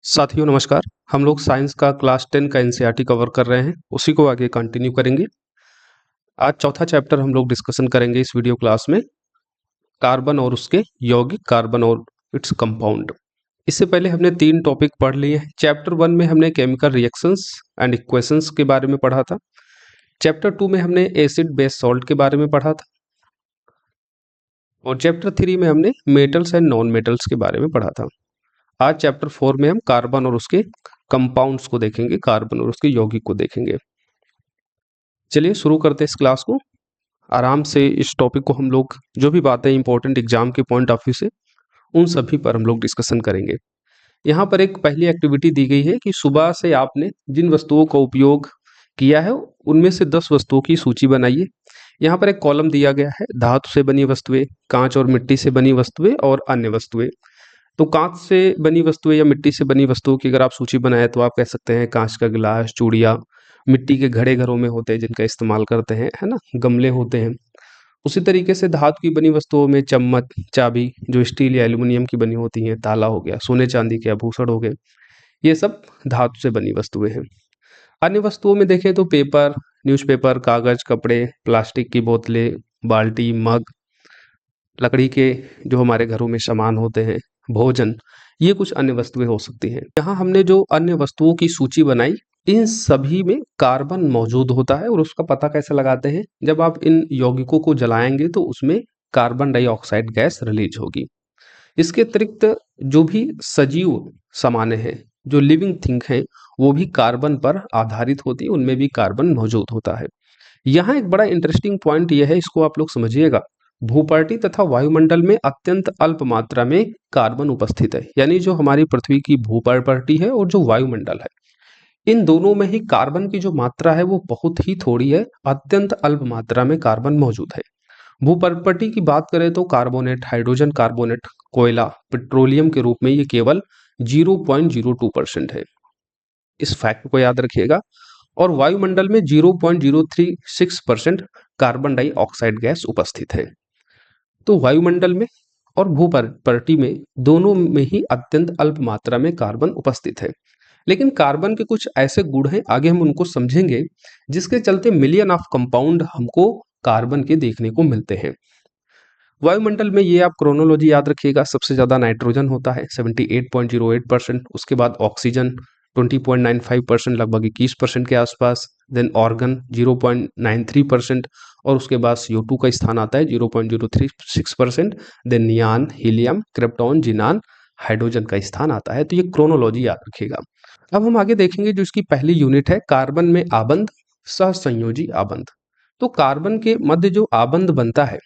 साथियों नमस्कार। हम लोग साइंस का क्लास 10 का एनसीईआरटी कवर कर रहे हैं, उसी को आगे कंटिन्यू करेंगे। आज चौथा चैप्टर हम लोग डिस्कशन करेंगे इस वीडियो क्लास में, कार्बन और उसके यौगिक, कार्बन और इट्स कंपाउंड। इससे पहले हमने 3 टॉपिक पढ़ लिए हैं। चैप्टर 1 में हमने केमिकल रिएक्शंस एंड इक्वेशंस के बारे में पढ़ा था। चैप्टर 2 में हमने एसिड बेस सॉल्ट के बारे में पढ़ा था और चैप्टर 3 में हमने मेटल्स एंड नॉन मेटल्स के बारे में पढ़ा था। आज चैप्टर 4 में हम कार्बन और उसके कंपाउंड्स को देखेंगे, कार्बन और उसके यौगिक को देखेंगे। चलिए शुरू करते हैं इस क्लास को। आराम से इस टॉपिक को हम लोग जो भी बातें इंपॉर्टेंट एग्जाम के पॉइंट ऑफ व्यू से, उन सभी पर हम लोग डिस्कशन करेंगे। यहाँ पर एक पहली एक्टिविटी दी गई है कि सुबह से आपने जिन वस्तुओं का उपयोग किया है उनमें से 10 वस्तुओं की सूची बनाइए। यहाँ पर एक कॉलम दिया गया है, धातु से बनी वस्तुएं, कांच और मिट्टी से बनी वस्तुएं और अन्य वस्तुएं। तो कांच से बनी वस्तुएं या मिट्टी से बनी वस्तुओं की अगर आप सूची बनाए तो आप कह सकते हैं कांच का गिलास, चूड़ियाँ, मिट्टी के घड़े घरों में होते हैं जिनका इस्तेमाल करते हैं, है ना, गमले होते हैं। उसी तरीके से धातु की बनी वस्तुओं में चम्मच, चाबी जो स्टील या एल्युमिनियम की बनी होती हैं, ताला हो गया, सोने चांदी के आभूषण हो गए, ये सब धातु से बनी वस्तुएं हैं। अन्य वस्तुओं में देखें तो पेपर, न्यूज़पेपर, कागज, कपड़े, प्लास्टिक की बोतलें, बाल्टी, मग, लकड़ी के जो हमारे घरों में सामान होते हैं, भोजन, ये कुछ अन्य वस्तुएं हो सकती हैं। यहाँ हमने जो अन्य वस्तुओं की सूची बनाई, इन सभी में कार्बन मौजूद होता है और उसका पता कैसे लगाते हैं? जब आप इन यौगिकों को जलाएंगे तो उसमें कार्बन डाइऑक्साइड गैस रिलीज होगी। इसके अतिरिक्त जो भी सजीव सामान्य हैं, जो लिविंग थिंग हैं, वो भी कार्बन पर आधारित होती है, उनमें भी कार्बन मौजूद होता है। यहाँ एक बड़ा इंटरेस्टिंग पॉइंट यह है, इसको आप लोग समझिएगा। भूपर्टी तथा वायुमंडल में अत्यंत अल्प मात्रा में कार्बन उपस्थित है, यानी जो हमारी पृथ्वी की भूपर्टी है और जो वायुमंडल है, इन दोनों में ही कार्बन की जो मात्रा है वो बहुत ही थोड़ी है, अत्यंत अल्प मात्रा में कार्बन मौजूद है। भूपर्टी की बात करें तो कार्बोनेट, हाइड्रोजन कार्बोनेट, कोयला, पेट्रोलियम के रूप में ये केवल 0.02% है। इस फैक्ट को याद रखिएगा। और वायुमंडल में 0.036% कार्बन डाइऑक्साइड गैस उपस्थित है। तो वायुमंडल में और भूपर्टी में दोनों में ही अत्यंत अल्प मात्रा में कार्बन उपस्थित है। लेकिन कार्बन के कुछ ऐसे गुण हैं, आगे हम उनको समझेंगे, जिसके चलते मिलियन ऑफ कंपाउंड हमको कार्बन के देखने को मिलते हैं। वायुमंडल में ये आप क्रोनोलॉजी याद रखिएगा, सबसे ज्यादा नाइट्रोजन होता है 78.08%, उसके बाद ऑक्सीजन 20.95%, लगभग 21% के आसपास, देन ऑर्गन 0.93%, और उसके बाद CO2 का स्थान आता है 0.036%, देन नियान, हीलियम, क्रिप्टॉन, जिनान, हाइड्रोजन का स्थान आता है। तो ये क्रोनोलॉजी याद रखिएगा। अब हम आगे देखेंगे जो इसकी पहली यूनिट है, कार्बन में आबंध, सहसंयोजी आबंध। तो कार्बन के मध्य जो आबंध बनता है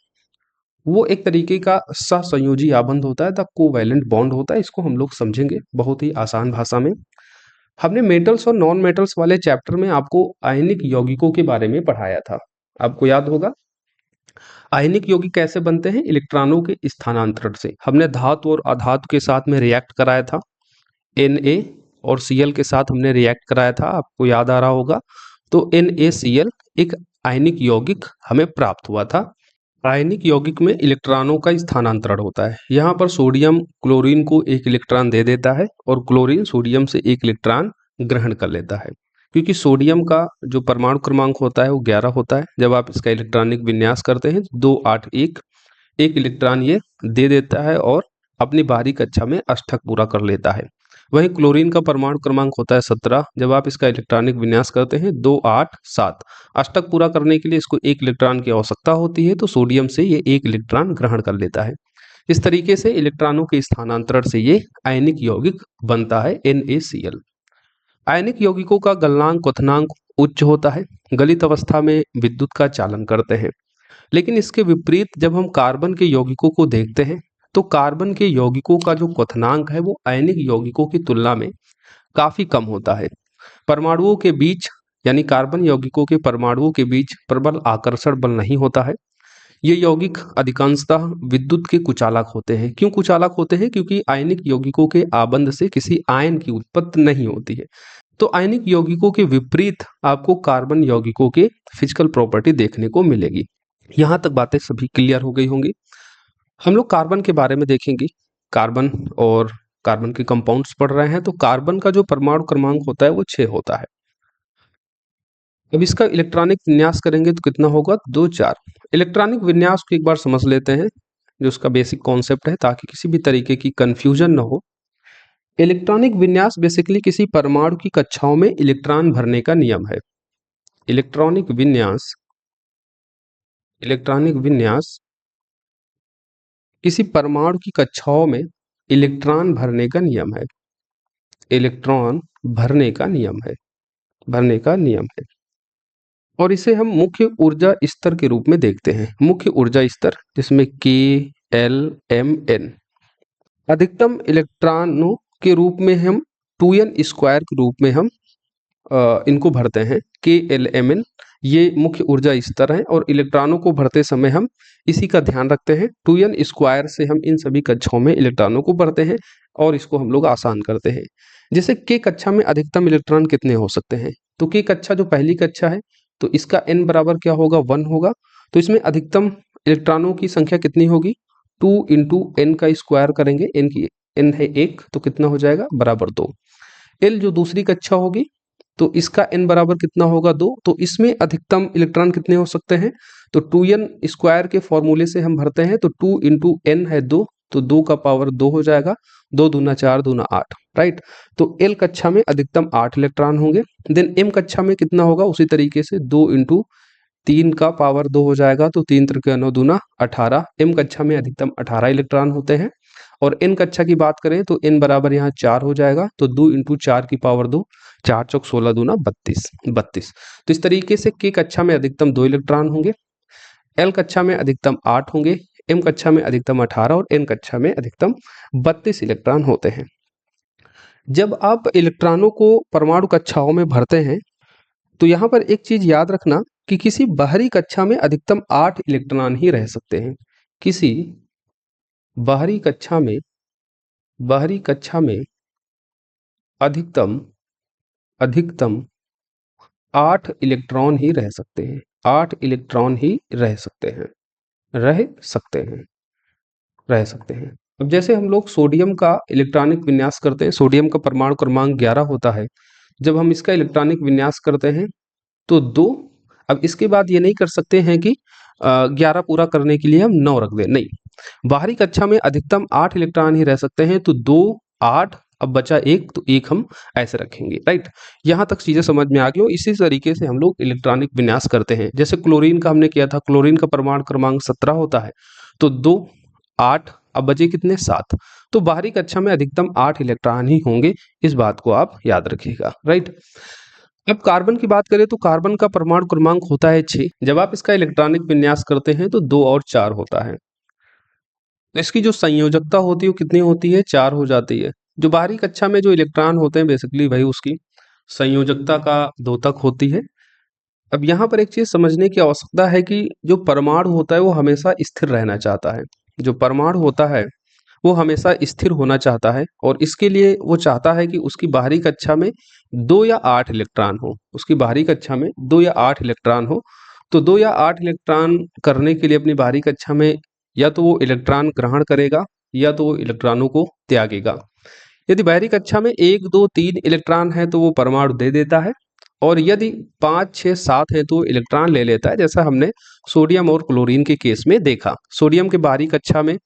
वो एक तरीके का सहसंयोजी आबंध होता है, द कोवैलेंट बॉन्ड होता है। इसको हम लोग समझेंगे बहुत ही आसान भाषा में। हमने मेटल्स और नॉन मेटल्स वाले चैप्टर में आपको आयनिक यौगिकों के बारे में पढ़ाया था, आपको याद होगा। आयनिक यौगिक कैसे बनते हैं? इलेक्ट्रॉनों के स्थानांतरण से। हमने धातु और अधातु के साथ में रिएक्ट कराया था, Na और Cl के साथ हमने रिएक्ट कराया था, आपको याद आ रहा होगा। तो NaCl एक आयनिक यौगिक हमें प्राप्त हुआ था। आयनिक यौगिक में इलेक्ट्रॉनों का स्थानांतरण होता है। यहाँ पर सोडियम क्लोरीन को एक इलेक्ट्रॉन दे देता है और क्लोरीन सोडियम से एक इलेक्ट्रॉन ग्रहण कर लेता है। क्योंकि सोडियम का जो परमाणु क्रमांक होता है वो 11 होता है, जब आप इसका इलेक्ट्रॉनिक विन्यास करते हैं 281, एक इलेक्ट्रॉन ये दे देता है और अपनी बाहरी कक्षा में अष्टक पूरा कर लेता है। वहीं क्लोरीन का परमाणु क्रमांक होता है 17, जब आप इसका इलेक्ट्रॉनिक विन्यास करते हैं 287, अष्टक पूरा करने के लिए इसको एक इलेक्ट्रॉन की आवश्यकता होती है, तो सोडियम से ये एक इलेक्ट्रॉन ग्रहण कर लेता है। इस तरीके से इलेक्ट्रॉनों के स्थानांतरण से ये आयनिक यौगिक बनता है NaCl। आयनिक यौगिकों का गलनांक, क्वथनांक उच्च होता है, गलित अवस्था में विद्युत का चालन करते हैं। लेकिन इसके विपरीत जब हम कार्बन के यौगिकों को देखते हैं तो कार्बन के यौगिकों का जो क्वथनांक है वो आयनिक यौगिकों की तुलना में काफी कम होता है। परमाणुओं के बीच, यानी कार्बन यौगिकों के परमाणुओं के बीच प्रबल आकर्षण बल नहीं होता है। ये यौगिक अधिकांशतः विद्युत के कुचालक होते हैं। क्यों कुचालक होते हैं? क्योंकि आयनिक यौगिकों के आबंध से किसी आयन की उत्पत्ति नहीं होती है। तो आयनिक यौगिकों के विपरीत आपको कार्बन यौगिकों के फिजिकल प्रॉपर्टी देखने को मिलेगी। यहाँ तक बातें सभी क्लियर हो गई होंगी। हम लोग कार्बन के बारे में देखेंगे, कार्बन और कार्बन के कंपाउंड्स पढ़ रहे हैं, तो कार्बन का जो परमाणु क्रमांक होता है वो 6 होता है। अब इसका इलेक्ट्रॉनिक विन्यास करेंगे तो कितना होगा, 2 4। इलेक्ट्रॉनिक विन्यास को एक बार समझ लेते हैं, जो उसका बेसिक कॉन्सेप्ट है, ताकि किसी भी तरीके की कंफ्यूजन ना हो। इलेक्ट्रॉनिक विन्यास बेसिकली किसी परमाणु की कक्षाओं में इलेक्ट्रॉन भरने का नियम है। इलेक्ट्रॉनिक विन्यास किसी परमाणु की कक्षाओं में इलेक्ट्रॉन भरने का नियम है। इलेक्ट्रॉन भरने का नियम है। और इसे हम मुख्य ऊर्जा स्तर के रूप में देखते हैं। मुख्य ऊर्जा स्तर जिसमें K L M N, अधिकतम इलेक्ट्रॉनों के रूप में हम 2n स्क्वायर के रूप में हम इनको भरते हैं। K L M N ये मुख्य ऊर्जा स्तर है, और इलेक्ट्रॉनों को भरते समय हम इसी का ध्यान रखते हैं। 2n स्क्वायर से हम इन सभी कक्षाओं में इलेक्ट्रॉनों को भरते हैं, और इसको हम लोग आसान करते हैं। जैसे K कक्षा में अधिकतम इलेक्ट्रॉन कितने हो सकते हैं, तो K कक्षा जो पहली कक्षा है, तो इसका n बराबर क्या होगा, 1 होगा। तो इसमें अधिकतम इलेक्ट्रॉनों की संख्या कितनी होगी, 2 इंटू n का स्क्वायर करेंगे, n है 1, तो कितना हो जाएगा, बराबर 2। L जो दूसरी कक्षा होगी, तो इसका n बराबर कितना होगा, 2। तो इसमें अधिकतम इलेक्ट्रॉन कितने हो सकते हैं, तो 2n स्क्वायर के फॉर्मूले से हम भरते हैं, तो 2 इंटू n है 2, तो 2 का पावर 2 हो जाएगा, 2 दूना 4 दूना 8, राइट। तो L कक्षा में अधिकतम 8 इलेक्ट्रॉन होंगे। देन M कक्षा में कितना होगा, उसी तरीके से 2 इंटू 3 का पावर 2 हो जाएगा, तो 3 त्रिके 9 दूना 18। M कक्षा में अधिकतम 18 इलेक्ट्रॉन होते हैं। और N कक्षा की बात करें तो N बराबर यहाँ 4 हो जाएगा, तो 2 इंटू 4 की पावर 2, 4 चौक 16 दूना 32। तो इस तरीके से K कक्षा में अधिकतम 2 इलेक्ट्रॉन होंगे, L कक्षा में अधिकतम 8 होंगे, M कक्षा में अधिकतम 18 और N कक्षा में अधिकतम 32 इलेक्ट्रॉन होते हैं। जब आप इलेक्ट्रॉनों को परमाणु कक्षाओं में भरते हैं, तो यहाँ पर एक चीज याद रखना कि किसी बाहरी कक्षा में अधिकतम 8 इलेक्ट्रॉन ही रह सकते हैं। किसी बाहरी कक्षा में अधिकतम 8 इलेक्ट्रॉन ही रह सकते हैं। 8 इलेक्ट्रॉन ही रह सकते हैं। अब जैसे हम लोग सोडियम का इलेक्ट्रॉनिक विन्यास करते हैं, सोडियम का परमाणु क्रमांक 11 होता है। जब हम इसका इलेक्ट्रॉनिक विन्यास करते हैं तो 2, अब इसके बाद ये नहीं कर सकते हैं कि 11 पूरा करने के लिए हम 9 रख दें, नहीं। बाहरी कक्षा में अधिकतम 8 इलेक्ट्रॉन ही रह सकते हैं, तो 2 8, अब बचा 1, तो 1 हम ऐसे रखेंगे, राइट। यहाँ तक चीजें समझ में आ गई हो। इसी तरीके से हम लोग इलेक्ट्रॉनिक विन्यास करते हैं। जैसे क्लोरीन का हमने किया था, क्लोरीन का परमाणु क्रमांक 17 होता है, तो 2 8, अब बचे कितने, 7। तो बाहरी कक्षा में अधिकतम 8 इलेक्ट्रॉन ही होंगे, इस बात को आप याद रखिएगा, राइट। अब कार्बन की बात करें तो कार्बन का परमाणु क्रमांक होता है 6। जब आप इसका इलेक्ट्रॉनिक विन्यास करते हैं तो 2 और 4 होता है। तो इसकी जो संयोजकता होती है वो कितनी होती है, 4 हो जाती है। जो बाहरी कक्षा में जो इलेक्ट्रॉन होते हैं बेसिकली वही उसकी संयोजकता का द्योतक होती है। अब यहाँ पर एक चीज समझने की आवश्यकता है कि जो परमाणु होता है वो हमेशा स्थिर रहना चाहता है। जो परमाणु होता है वो हमेशा स्थिर होना चाहता है, और इसके लिए वो चाहता है कि उसकी बाहरी कक्षा में 2 या 8 इलेक्ट्रॉन हो। उसकी बाहरी कक्षा में 2 या 8 इलेक्ट्रॉन हो। तो 2 या 8 इलेक्ट्रॉन करने के लिए अपनी बाहरी कक्षा में या तो वो इलेक्ट्रॉन ग्रहण करेगा या तो वो इलेक्ट्रॉनों को त्यागेगा। यदि बाहरी कक्षा में 1 2 3 इलेक्ट्रॉन है तो वो परमाणु दे देता है, और यदि 5 6 7 है तो इलेक्ट्रॉन ले लेता है, जैसा हमने सोडियम और क्लोरीन के केस में देखा। सोडियम के बाहरी कक्षा में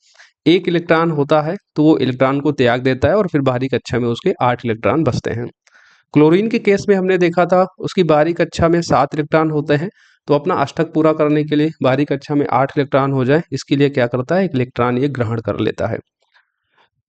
1 इलेक्ट्रॉन होता है तो वो इलेक्ट्रॉन को त्याग देता है, और फिर बाहरी कक्षा में उसके 8 इलेक्ट्रॉन बचते हैं। क्लोरीन के केस में हमने देखा था उसकी बाहरी कक्षा में 7 इलेक्ट्रॉन होते हैं, तो अपना अष्टक पूरा करने के लिए बाहरी कक्षा में 8 इलेक्ट्रॉन हो जाए, इसके लिए क्या करता है, 1 इलेक्ट्रॉन ये ग्रहण कर लेता है।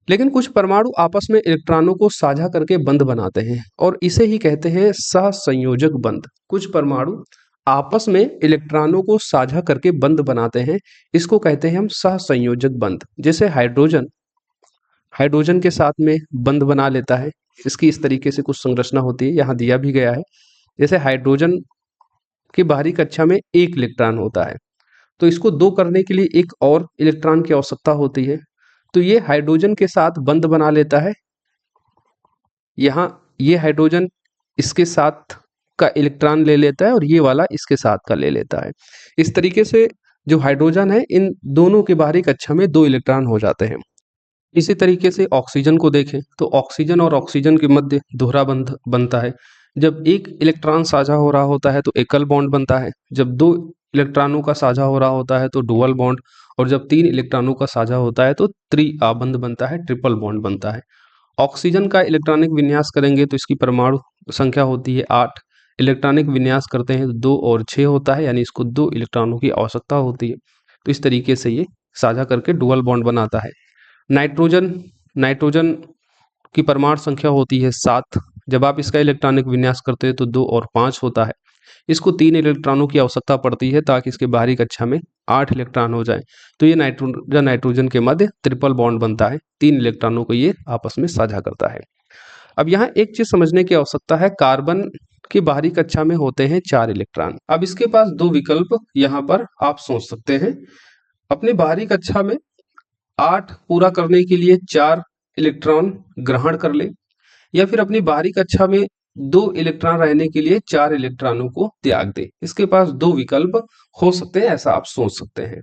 लेकिन कुछ परमाणु आपस में इलेक्ट्रॉनों को साझा करके बंध बनाते हैं, और इसे ही कहते हैं सहसंयोजक बंध। कुछ परमाणु आपस में इलेक्ट्रॉनों को साझा करके बंध बनाते हैं, इसको कहते हैं हम सहसंयोजक बंध। जैसे हाइड्रोजन के साथ में बंध बना लेता है। इसकी इस तरीके से कुछ संरचना होती है, यहाँ दिया भी गया है। जैसे हाइड्रोजन की बाहरी कक्षा में 1 इलेक्ट्रॉन होता है, तो इसको 2 करने के लिए 1 और इलेक्ट्रॉन की आवश्यकता होती है। तो ये हाइड्रोजन के साथ बंध बना लेता है। यहाँ ये हाइड्रोजन इसके साथ का इलेक्ट्रॉन ले लेता है, और ये वाला इसके साथ का ले लेता है। इस तरीके से जो हाइड्रोजन है इन दोनों के बाहरी कक्षा में 2 इलेक्ट्रॉन हो जाते हैं। इसी तरीके से ऑक्सीजन को देखें तो ऑक्सीजन और ऑक्सीजन के मध्य दोहरा बंध बनता है। जब एक इलेक्ट्रॉन साझा हो रहा होता है तो एकल बॉन्ड बनता है, जब दो इलेक्ट्रॉनों का साझा हो रहा होता है तो डुअल बॉन्ड, और जब तीन इलेक्ट्रॉनों का साझा होता है तो त्रिआबंध बनता है, ट्रिपल बॉन्ड बनता है। ऑक्सीजन का इलेक्ट्रॉनिक विन्यास करेंगे तो इसकी परमाणु संख्या होती है 8। इलेक्ट्रॉनिक विन्यास करते हैं तो 2 और 6 होता है, यानी इसको 2 इलेक्ट्रॉनों की आवश्यकता होती है। तो इस तरीके से ये साझा करके डुअल बॉन्ड बनाता है। नाइट्रोजन नाइट्रोजन की परमाणु संख्या होती है 7। जब आप इसका इलेक्ट्रॉनिक विन्यास करते हैं तो 2 और 5 होता है। इसको 3 इलेक्ट्रॉनों की आवश्यकता पड़ती है ताकि इसके बाहरी कक्षा में 8 इलेक्ट्रॉन हो जाए। तो ये नाइट्रोजन के मध्य ट्रिपल बॉन्ड बनता है, 3 इलेक्ट्रॉनों को ये आपस में साझा करता है। अब यहाँ एक चीज समझने की आवश्यकता है, कार्बन की बाहरी कक्षा में होते हैं 4 इलेक्ट्रॉन। अब इसके पास 2 विकल्प यहाँ पर आप सोच सकते हैं। अपनी बाहरी कक्षा में 8 पूरा करने के लिए 4 इलेक्ट्रॉन ग्रहण कर ले, या फिर अपनी बाहरी कक्षा में 2 इलेक्ट्रॉन रहने के लिए 4 इलेक्ट्रॉनों को त्याग दे। इसके पास 2 विकल्प हो सकते हैं, ऐसा आप सोच सकते हैं।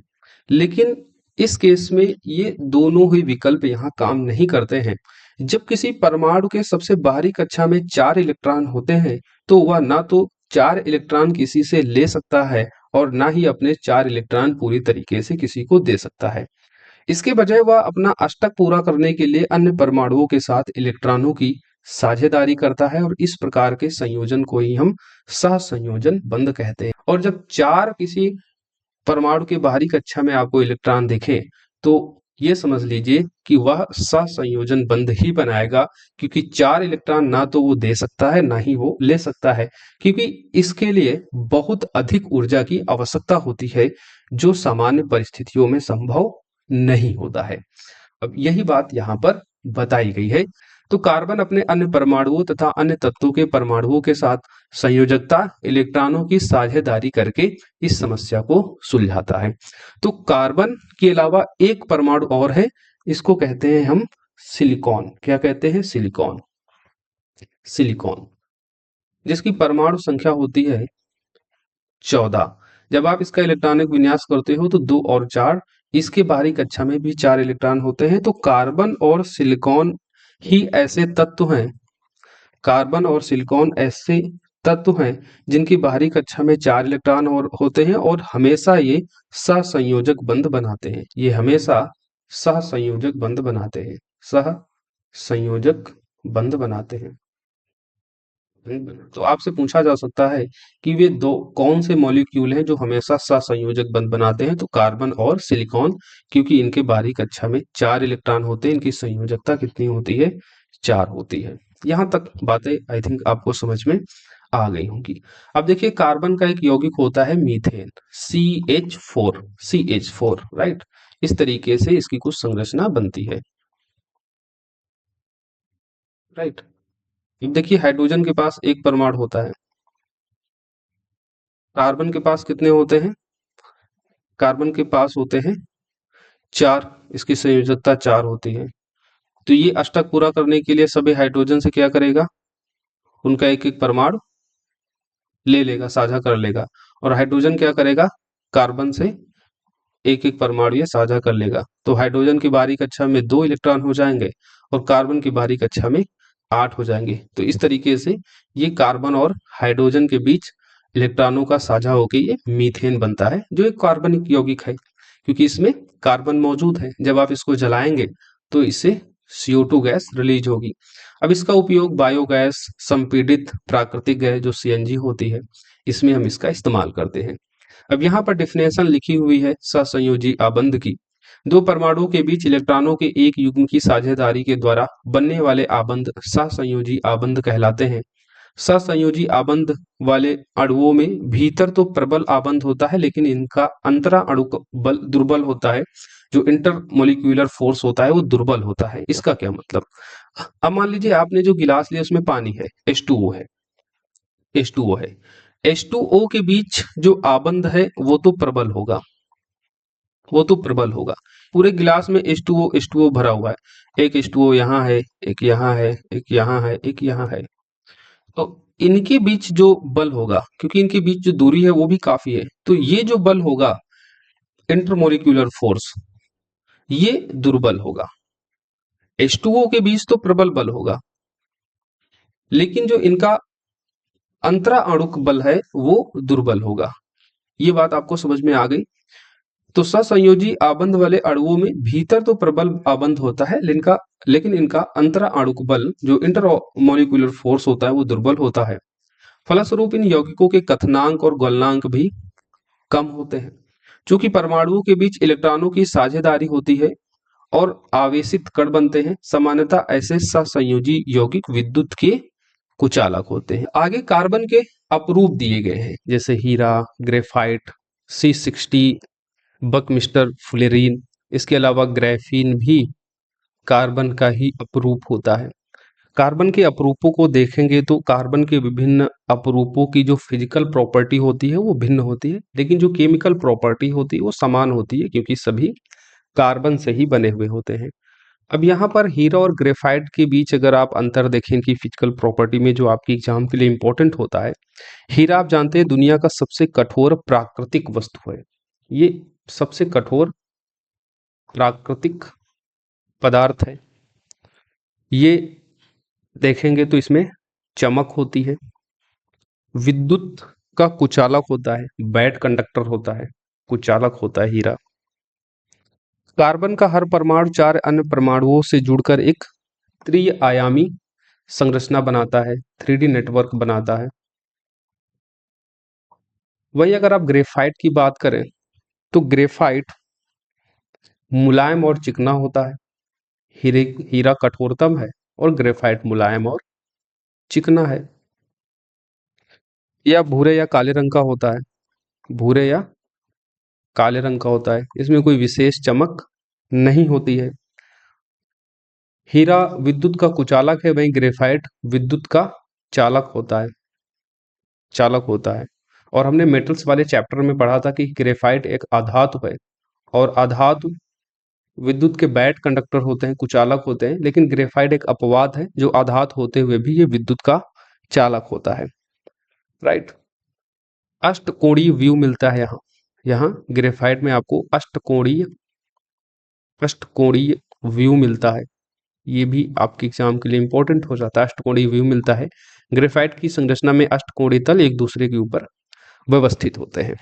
लेकिन इस केस में ये दोनों ही विकल्प यहाँ काम नहीं करते हैं। जब किसी परमाणु के सबसे बाहरी कक्षा में 4 इलेक्ट्रॉन होते हैं तो वह ना तो 4 इलेक्ट्रॉन किसी से ले सकता है और ना ही अपने 4 इलेक्ट्रॉन पूरी तरीके से किसी को दे सकता है। इसके बजाय वह अपना अष्टक पूरा करने के लिए अन्य परमाणुओं के साथ इलेक्ट्रॉनों की साझेदारी करता है, और इस प्रकार के संयोजन को ही हम सहसंयोजन बंध कहते हैं। और जब 4 किसी परमाणु के बाहरी कक्षा में आपको इलेक्ट्रॉन दिखे तो ये समझ लीजिए कि वह सहसंयोजन बंध ही बनाएगा, क्योंकि 4 इलेक्ट्रॉन ना तो वो दे सकता है ना ही वो ले सकता है, क्योंकि इसके लिए बहुत अधिक ऊर्जा की आवश्यकता होती है जो सामान्य परिस्थितियों में संभव नहीं होता है। अब यही बात यहाँ पर बताई गई है। तो कार्बन अपने अन्य परमाणुओं तथा अन्य तत्वों के परमाणुओं के साथ संयोजकता, इलेक्ट्रॉनों की साझेदारी करके इस समस्या को सुलझाता है। तो कार्बन के अलावा एक परमाणु और है, इसको कहते हैं हम सिलिकॉन। क्या कहते हैं? सिलिकॉन। सिलिकॉन जिसकी परमाणु संख्या होती है 14। जब आप इसका इलेक्ट्रॉनिक विन्यास करते हो तो 2 और 4, इसके बाहरी कक्षा में भी 4 इलेक्ट्रॉन होते हैं। तो कार्बन और सिलिकॉन ही ऐसे तत्व हैं, कार्बन और सिलिकॉन ऐसे तत्व हैं जिनकी बाहरी कक्षा में 4 इलेक्ट्रॉन और होते हैं, और हमेशा ये सहसंयोजक बंध बनाते हैं। ये हमेशा सहसंयोजक बंध बनाते हैं, सहसंयोजक बंध बनाते हैं। तो आपसे पूछा जा सकता है कि वे दो कौन से मॉलिक्यूल हैं जो हमेशा सहसंयोजक बंध बनाते हैं? तो कार्बन और सिलिकॉन, क्योंकि इनके बाहरी कक्षा में 4 इलेक्ट्रॉन होते हैं। इनकी संयोजकता कितनी होती है? 4 होती है। यहाँ तक बातें आई थिंक आपको समझ में आ गई होंगी। अब देखिए, कार्बन का एक यौगिक होता है मीथेन, CH4, CH4, राइट। इस तरीके से इसकी कुछ संरचना बनती है, राइट। अब देखिए, हाइड्रोजन के पास एक परमाणु होता है, कार्बन के पास कितने होते हैं? कार्बन के पास होते हैं 4, इसकी संयोजकता 4 होती है। तो ये अष्टक पूरा करने के लिए सभी हाइड्रोजन से क्या करेगा? उनका एक एक परमाणु ले लेगा, साझा कर लेगा। और हाइड्रोजन क्या करेगा? कार्बन से एक एक परमाणु ये साझा कर लेगा। तो हाइड्रोजन की बाहरी कक्षा में 2 इलेक्ट्रॉन हो जाएंगे और कार्बन की बाहरी कक्षा में 8 हो जाएंगे। तो इस तरीके से ये कार्बन और हाइड्रोजन के बीच इलेक्ट्रॉनों का साझा होकर ये मीथेन बनता है, जो एक कार्बनिक यौगिक है, क्योंकि इसमें कार्बन मौजूद है। जब आप इसको जलाएंगे तो इससे CO2 गैस रिलीज होगी। अब इसका उपयोग बायोगैस, संपीड़ित प्राकृतिक गैस जो CNG होती है, इसमें हम इसका इस्तेमाल करते हैं। अब यहाँ पर डिफिनेशन लिखी हुई है सहसंयोजी आबंध की। दो परमाणुओं के बीच इलेक्ट्रॉनों के एक युग्म की साझेदारी के द्वारा बनने वाले आबंध सहसंयोजी आबंध कहलाते हैं। सहसंयोजी आबंध वाले अणुओं में भीतर तो प्रबल आबंध होता है, लेकिन इनका अंतरा अणु बल दुर्बल होता है। जो इंटरमोलिक्यूलर फोर्स होता है वो दुर्बल होता है। इसका क्या मतलब? अब मान लीजिए आपने जो गिलास लिया उसमें पानी है, H2O है, H2O है। H2O के बीच जो आबंध है वो तो प्रबल होगा, वो तो प्रबल होगा। पूरे गिलास में H2O भरा हुआ है, एक H2O यहाँ है, एक यहाँ है, एक यहाँ है, एक यहाँ है। तो इनके बीच जो बल होगा, क्योंकि इनके बीच जो दूरी है वो भी काफी है, तो ये जो बल होगा इंटरमोलिक्यूलर फोर्स, ये दुर्बल होगा, H2O के बीच तो प्रबल बल होगा, लेकिन जो इनका अंतरा आणुक बल है वो दुर्बल होगा। ये बात आपको समझ में आ गई। तो ससंयोजी आबंध वाले अणुओं में भीतर तो प्रबल आबंध होता है, लेकिन इनका अंतरा आणुक बल जो इंटरमॉलिक्यूलर फोर्स होता है वो दुर्बल होता है। फलस्वरूप इन यौगिकों के कथनांक और गलनांक भी कम होते हैं। चूंकि परमाणुओं के बीच इलेक्ट्रॉनों की साझेदारी होती है और आवेशित कण बनते हैं, सामान्यतः ऐसे ससंयोजी यौगिक विद्युत के कुचालक होते हैं। आगे कार्बन के अपरूप दिए गए हैं, जैसे हीरा, ग्रेफाइट, C60, बकमिस्टर फ्लोरीन। इसके अलावा ग्राफीन भी कार्बन का ही अपरूप होता है। कार्बन के अपरूपों को देखेंगे तो कार्बन के विभिन्न अपरूपों की जो फिजिकल प्रॉपर्टी होती है वो भिन्न होती है, लेकिन जो केमिकल प्रॉपर्टी होती है वो समान होती है, क्योंकि सभी कार्बन से ही बने हुए होते हैं। अब यहाँ पर हीरा और ग्रेफाइट के बीच अगर आप अंतर देखें इनकी फिजिकल प्रॉपर्टी में, जो आपकी एग्जाम के लिए इंपॉर्टेंट होता है, हीरा आप जानते हैं दुनिया का सबसे कठोर प्राकृतिक वस्तु है। ये सबसे कठोर प्राकृतिक पदार्थ है। ये देखेंगे तो इसमें चमक होती है, विद्युत का कुचालक होता है, बैड कंडक्टर होता है, कुचालक होता है हीरा। कार्बन का हर परमाणु 4 अन्य परमाणुओं से जुड़कर एक त्रि-आयामी संरचना बनाता है, 3D नेटवर्क बनाता है। वही अगर आप ग्रेफाइट की बात करें तो ग्रेफाइट मुलायम और चिकना होता है। हीरा कठोरतम है और ग्रेफाइट मुलायम और चिकना है। या भूरे या काले रंग का होता है, भूरे या काले रंग का होता है। इसमें कोई विशेष चमक नहीं होती है। हीरा विद्युत का कुचालक है, वहीं ग्रेफाइट विद्युत का चालक होता है, चालक होता है। और हमने मेटल्स वाले चैप्टर में पढ़ा था कि ग्रेफाइट एक अधातु है, और अधातु विद्युत के बैड कंडक्टर होते हैं, कुचालक होते हैं, लेकिन ग्रेफाइट एक अपवाद है जो अधातु होते हुए भी ये विद्युत का चालक होता है। राइट। अष्टकोणीय व्यू मिलता है यहाँ, यहाँ ग्रेफाइट में आपको अष्टकोणीय व्यू मिलता है। ये भी आपके एग्जाम के लिए इंपॉर्टेंट हो जाता है। अष्टकोणीय व्यू मिलता है। ग्रेफाइट की संरचना में अष्टकोणीय तल एक दूसरे के ऊपर व्यवस्थित होते हैं।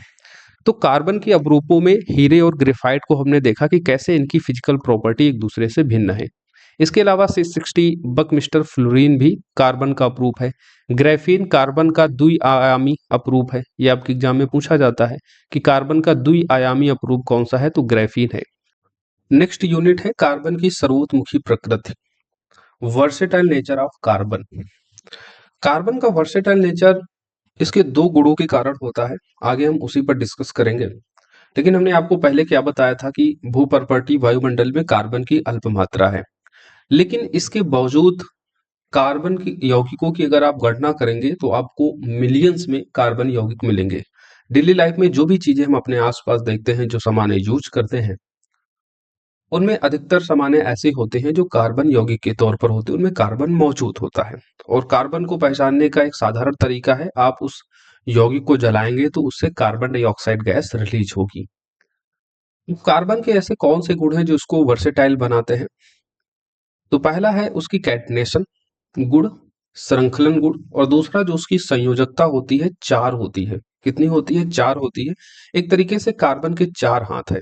तो कार्बन के अपरूपों में हीरे और ग्रेफाइट को हमने देखा कि कैसे इनकी फिजिकल प्रॉपर्टी एक दूसरे से भिन्न है। इसके अलावा C60 बकमिस्टर फ्लोरीन भी कार्बन का अपरूप है। ग्राफीन कार्बन का द्विआयामी अपरूप है। ये आपके एग्जाम में पूछा जाता है कि कार्बन का द्विआयामी अपरूप कौन सा है, तो ग्राफीन है। नेक्स्ट यूनिट है कार्बन की सर्वोतमुखी प्रकृति, versatile nature of carbon. Carbon का वर्सेटाइल नेचर इसके दो गुणों के कारण होता है। आगे हम उसी पर डिस्कस करेंगे, लेकिन हमने आपको पहले क्या बताया था कि भूपर्पटी वायुमंडल में कार्बन की अल्प मात्रा है, लेकिन इसके बावजूद कार्बन की यौगिकों की अगर आप गणना करेंगे तो आपको मिलियंस में कार्बन यौगिक मिलेंगे। डेली लाइफ में जो भी चीजें हम अपने आसपास देखते हैं, जो सामान्य यूज करते हैं, उनमें अधिकतर सामान्य ऐसे होते हैं जो कार्बन यौगिक के तौर पर होते हैं, उनमें कार्बन मौजूद होता है। और कार्बन को पहचानने का एक साधारण तरीका है, आप उस यौगिक को जलाएंगे तो उससे कार्बन डाइऑक्साइड गैस रिलीज होगी। कार्बन के ऐसे कौन से गुण हैं जो उसको वर्सेटाइल बनाते हैं? तो पहला है उसकी कैटनेशन गुण, श्रृंखलन गुण, और दूसरा जो उसकी संयोजकता होती है, 4 होती है। कितनी होती है? 4 होती है। एक तरीके से कार्बन के 4 हाथ है।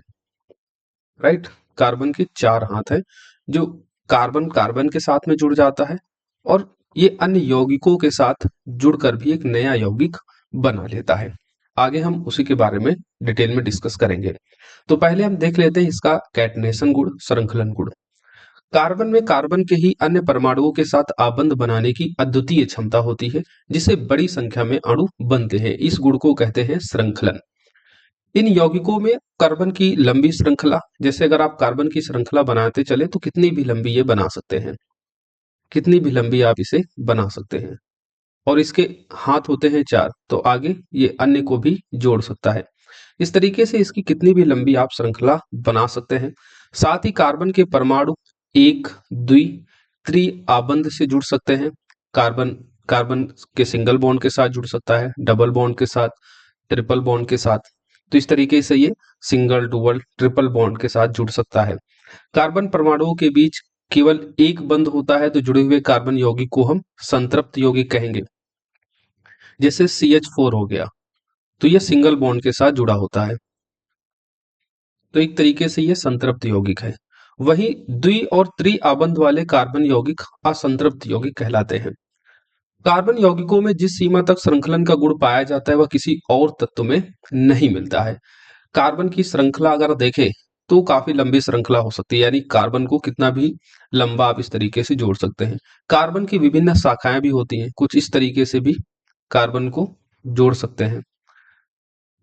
राइट, कार्बन के 4 हाथ है, जो कार्बन कार्बन के साथ में जुड़ जाता है और ये अन्य यौगिकों के साथ जुड़कर भी एक नया यौगिक बना लेता है। आगे हम उसी के बारे में डिटेल में डिस्कस करेंगे। तो पहले हम देख लेते हैं इसका कैटनेशन गुण, श्रृंखलन गुण। कार्बन में कार्बन के ही अन्य परमाणुओं के साथ आबंध बनाने की अद्वितीय क्षमता होती है, जिससे बड़ी संख्या में अणु बनते हैं। इस गुण को कहते हैं श्रृंखलन। इन यौगिकों में कार्बन की लंबी श्रृंखला, जैसे अगर आप कार्बन की श्रृंखला बनाते चले तो कितनी भी लंबी ये बना सकते हैं, कितनी भी लंबी आप इसे बना सकते हैं। और इसके हाथ होते हैं 4, तो आगे ये अन्य को भी जोड़ सकता है। इस तरीके से इसकी कितनी भी लंबी आप श्रृंखला बना सकते हैं। साथ ही कार्बन के परमाणु एक, द्वि, त्रि आबंध से जुड़ सकते हैं। कार्बन कार्बन के सिंगल बॉन्ड के साथ जुड़ सकता है, डबल बॉन्ड के साथ, ट्रिपल बॉन्ड के साथ। तो इस तरीके से ये सिंगल, डुअल, ट्रिपल बॉन्ड के साथ जुड़ सकता है। कार्बन परमाणुओं के बीच केवल एक बंध होता है तो जुड़े हुए कार्बन यौगिक को हम संतृप्त यौगिक कहेंगे। जैसे CH4 हो गया, तो ये सिंगल बॉन्ड के साथ जुड़ा होता है, तो एक तरीके से ये संतृप्त यौगिक है। वहीं द्वि और त्रि आबंध वाले कार्बन यौगिक असंतृप्त यौगिक कहलाते हैं। कार्बन यौगिकों में जिस सीमा तक श्रृंखलन का गुण पाया जाता है वह किसी और तत्व में नहीं मिलता है। कार्बन की श्रृंखला अगर देखें तो काफी लंबी श्रृंखला हो सकती है, यानी कार्बन को कितना भी लंबा आप इस तरीके से जोड़ सकते हैं। कार्बन की विभिन्न शाखाएं भी होती हैं, कुछ इस तरीके से भी कार्बन को जोड़ सकते हैं।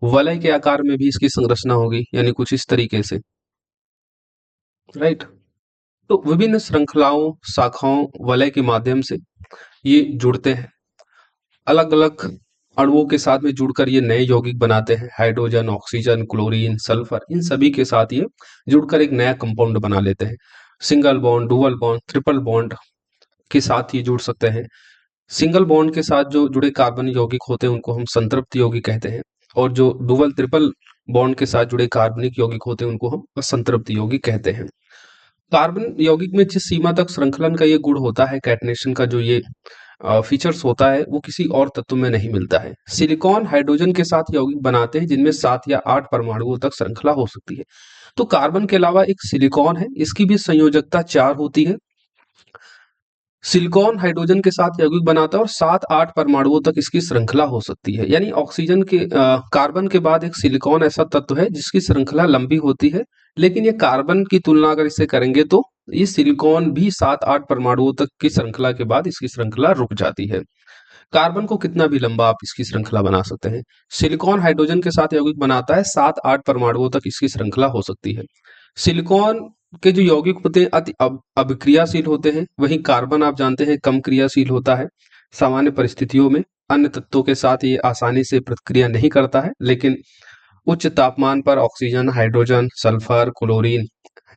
वलय के आकार में भी इसकी संरचना होगी, यानी कुछ इस तरीके से, राइट। तो विभिन्न श्रृंखलाओं, शाखाओं, वलय के माध्यम से ये जुड़ते हैं, अलग अलग अणुओं के साथ में जुड़कर ये नए यौगिक बनाते हैं। हाइड्रोजन, ऑक्सीजन, क्लोरीन, सल्फर, इन सभी के साथ ये जुड़कर एक नया कंपाउंड बना लेते हैं। Single bond, dual bond, triple bond के साथ ये जुड़ सकते हैं। सिंगल बॉन्ड के साथ जो जुड़े कार्बन यौगिक होते हैं उनको हम संतृप्त यौगिक कहते हैं, और जो डुअल ट्रिपल बॉन्ड के साथ जुड़े कार्बनिक यौगिक होते हैं उनको हम असंतृप्त यौगिक कहते हैं। कार्बन यौगिक में जिस सीमा तक श्रृंखलन का ये गुण होता है, कैटनेशन का जो ये फीचर्स होता है, वो किसी और तत्व में नहीं मिलता है। सिलिकॉन हाइड्रोजन के साथ यौगिक बनाते हैं जिनमें 7 या 8 परमाणुओं तक श्रृंखला हो सकती है। तो कार्बन के अलावा एक सिलिकॉन है, इसकी भी संयोजकता 4 होती है। सिलिकॉन हाइड्रोजन के साथ यौगिक बनाता है और 7-8 परमाणुओं तक इसकी श्रृंखला हो सकती है। यानी ऑक्सीजन के कार्बन के बाद एक सिलिकॉन ऐसा तत्व है जिसकी श्रृंखला लंबी होती है, लेकिन ये कार्बन की तुलना अगर इससे करेंगे तो ये सिलिकॉन भी 7-8 परमाणुओं तक की श्रृंखला के बाद इसकी श्रृंखला रुक जाती है। कार्बन को कितना भी लंबा आप इसकी श्रृंखला बना सकते हैं। सिलिकॉन हाइड्रोजन के साथ यौगिक बनाता है, 7-8 परमाणुओं तक इसकी श्रृंखला हो सकती है। सिलिकॉन के जो यौगिक होते हैं अति अभिक्रियाशील होते हैं, वहीं कार्बन आप जानते हैं कम क्रियाशील होता है। सामान्य परिस्थितियों में अन्य तत्वों के साथ ये आसानी से प्रतिक्रिया नहीं करता है, लेकिन उच्च तापमान पर ऑक्सीजन, हाइड्रोजन, सल्फर, क्लोरीन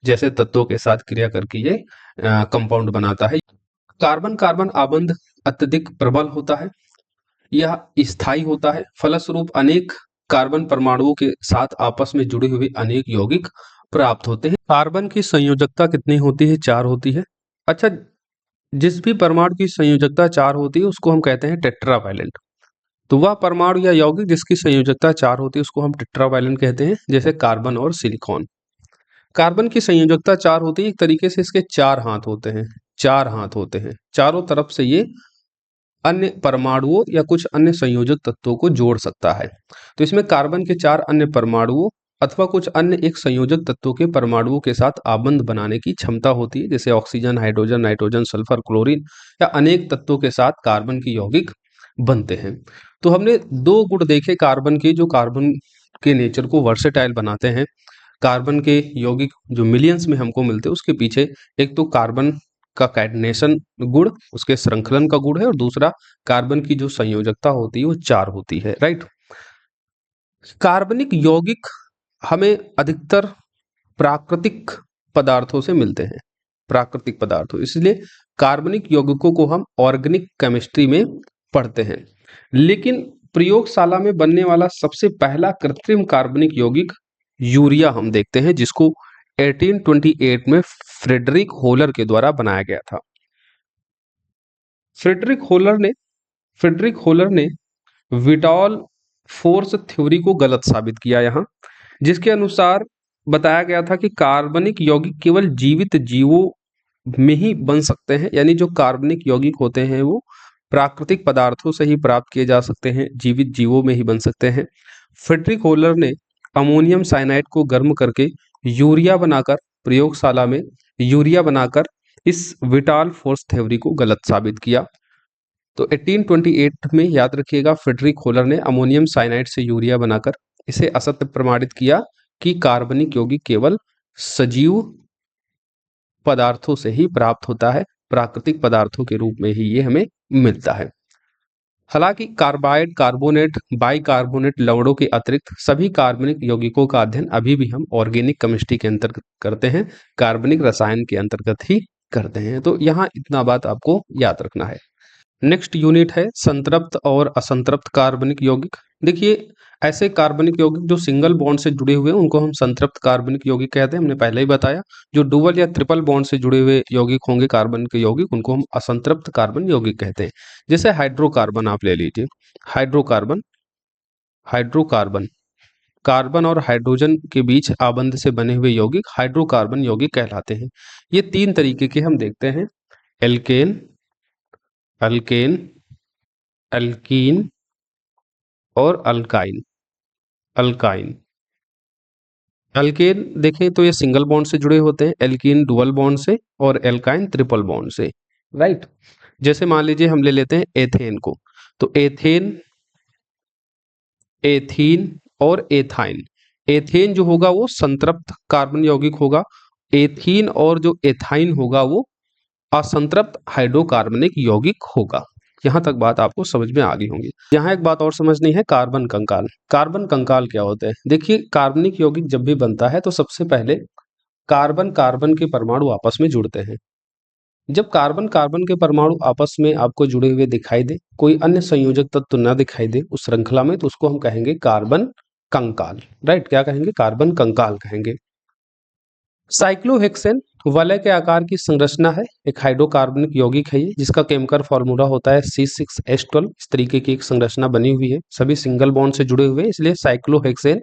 जैसे तत्वों के साथ क्रिया करके ये कंपाउंड बनाता है। कार्बन कार्बन आबंध अत्यधिक प्रबल होता है, यह स्थायी होता है, फलस्वरूप अनेक कार्बन परमाणुओं के साथ आपस में जुड़े हुए अनेक यौगिक प्राप्त होते हैं। कार्बन की संयोजकता कितनी होती है? 4 होती है। अच्छा, जिस भी परमाणु की संयोजकता 4 होती है उसको हम कहते हैं टेट्रावैलेंट। तो वह परमाणु या यौगिक जिसकी संयोजकता 4 होती है उसको हम टेट्रावैलेंट कहते हैं, जैसे कार्बन और सिलिकॉन। कार्बन की संयोजकता 4 होती है, एक तरीके से इसके 4 हाथ होते हैं। 4 हाथ होते हैं, चारों तरफ से ये अन्य परमाणुओं या कुछ अन्य संयोजक तत्वों को जोड़ सकता है। तो इसमें कार्बन के 4 अन्य परमाणुओं अथवा कुछ अन्य एक संयोजक तत्वों के परमाणुओं के साथ आबंध बनाने की क्षमता होती है, जैसे oxygen, hydrogen, nitrogen, sulphur, chlorine या अनेक तत्वों के साथ कार्बन की यौगिक बनते हैं। तो हमने 2 गुण देखे कार्बन के, जो कार्बन के नेचर को वर्सेटाइल बनाते हैं। कार्बन के यौगिक जो मिलियंस में हमको मिलते हैं उसके पीछे एक तो कार्बन का कैटनेशन गुण, उसके श्रृंखलन का गुण है, और दूसरा कार्बन की जो संयोजकता होती है वो 4 होती है, राइट। कार्बनिक यौगिक हमें अधिकतर प्राकृतिक पदार्थों से मिलते हैं, प्राकृतिक पदार्थों, इसलिए कार्बनिक यौगिकों को हम ऑर्गेनिक केमिस्ट्री में पढ़ते हैं। लेकिन प्रयोगशाला में बनने वाला सबसे पहला कृत्रिम कार्बनिक यौगिक यूरिया हम देखते हैं, जिसको 1828 में फ्रेडरिक होलर के द्वारा बनाया गया था। फ्रेडरिक होलर ने विटॉल फोर्स थ्योरी को गलत साबित किया यहाँ, जिसके अनुसार बताया गया था कि कार्बनिक यौगिक केवल जीवित जीवों में ही बन सकते हैं, यानी जो कार्बनिक यौगिक होते हैं वो प्राकृतिक पदार्थों से ही प्राप्त किए जा सकते हैं, जीवित जीवों में ही बन सकते हैं। फ्रेडरिक होलर ने अमोनियम साइनाइड को गर्म करके यूरिया बनाकर, प्रयोगशाला में यूरिया बनाकर इस विटाल फोर्स थ्योरी को गलत साबित किया। तो 1828 में याद रखिएगा, फ्रेडरिक होलर ने अमोनियम साइनाइड से यूरिया बनाकर इसे असत्य प्रमाणित किया कि कार्बनिक यौगिक केवल सजीव पदार्थों से ही प्राप्त होता है, प्राकृतिक पदार्थों के रूप में ही ये हमें मिलता है। हालांकि कार्बाइड, कार्बोनेट, बाइकार्बोनेट लवणों के अतिरिक्त सभी कार्बनिक यौगिकों का अध्ययन अभी भी हम ऑर्गेनिक केमिस्ट्री के अंतर्गत करते हैं, कार्बनिक रसायन के अंतर्गत ही करते हैं। तो यहाँ इतना बात आपको याद रखना है। नेक्स्ट यूनिट है संतृप्त और असंतृप्त कार्बनिक यौगिक। देखिए, ऐसे कार्बनिक यौगिक जो सिंगल बॉन्ड से जुड़े हुए हैं उनको हम संतृप्त कार्बनिक यौगिक कहते हैं, हमने पहले ही बताया। जो डबल या ट्रिपल बॉन्ड से जुड़े हुए यौगिक होंगे कार्बन के यौगिक, उनको हम असंतृप्त कार्बन यौगिक कहते हैं। जैसे हाइड्रोकार्बन आप ले लीजिए, हाइड्रोकार्बन हाइड्रोकार्बन कार्बन और हाइड्रोजन के बीच आबंध से बने हुए यौगिक हाइड्रोकार्बन यौगिक कहलाते हैं। ये तीन तरीके के हम देखते हैं, एल्केन, अल्केन, एल्कीन और अल्काइन। अल्काइन अल्केन देखें तो ये सिंगल बॉन्ड से जुड़े होते हैं, एल्कीन डुअल बॉन्ड से और एल्काइन ट्रिपल बॉन्ड से, राइट। जैसे मान लीजिए हम ले लेते हैं एथेन को, तो एथेन, एथीन और एथाइन। एथेन जो होगा वो संतृप्त कार्बन यौगिक होगा, एथीन और जो एथाइन होगा वो असंतृप्त हाइड्रोकार्बनिक यौगिक होगा। यहां तक बात आपको समझ में आ गई होंगी। यहाँ एक बात और समझनी है, कार्बन कंकाल। कार्बन कंकाल क्या होते हैं? देखिए, कार्बनिक यौगिक जब भी बनता है तो सबसे पहले कार्बन कार्बन के परमाणु आपस में जुड़ते हैं। जब कार्बन कार्बन के परमाणु आपस में आपको जुड़े हुए दिखाई दे, कोई अन्य संयोजक तत्व न दिखाई दे उस श्रृंखला में, तो उसको हम कहेंगे कार्बन कंकाल, राइट। क्या कहेंगे? कार्बन कंकाल कहेंगे। साइक्लोहेक्सेन वलय के आकार की संरचना है, एक हाइड्रोकार्बनिक यौगिक है ये, जिसका केमिकल फॉर्मूला होता है C6H12। इस तरीके की एक संरचना बनी हुई है, सभी सिंगल बॉन्ड से जुड़े हुए हैं, इसलिए साइक्लोहेक्सेन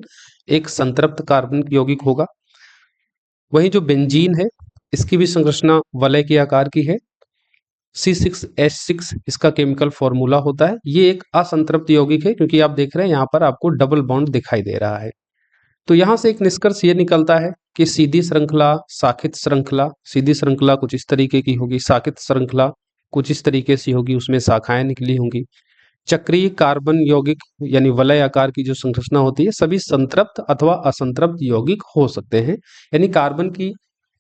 एक संतृप्त कार्बनिक यौगिक होगा। वहीं जो बेंजीन है, इसकी भी संरचना वलय के आकार की है, C6H6 इसका केमिकल फॉर्मूला होता है। ये एक असंतृप्त यौगिक है, क्योंकि आप देख रहे हैं यहाँ पर आपको डबल बॉन्ड दिखाई दे रहा है। तो यहां से एक निष्कर्ष ये निकलता है कि सीधी श्रृंखला, शाखित श्रृंखला, सीधी श्रृंखला कुछ इस तरीके की होगी, शाखित श्रृंखला कुछ इस तरीके से होगी, उसमें शाखाएं निकली होंगी। चक्रीय कार्बन यौगिक यानी वलय आकार की जो संरचना होती है, सभी संतृप्त अथवा असंतृप्त यौगिक हो सकते हैं। यानी कार्बन की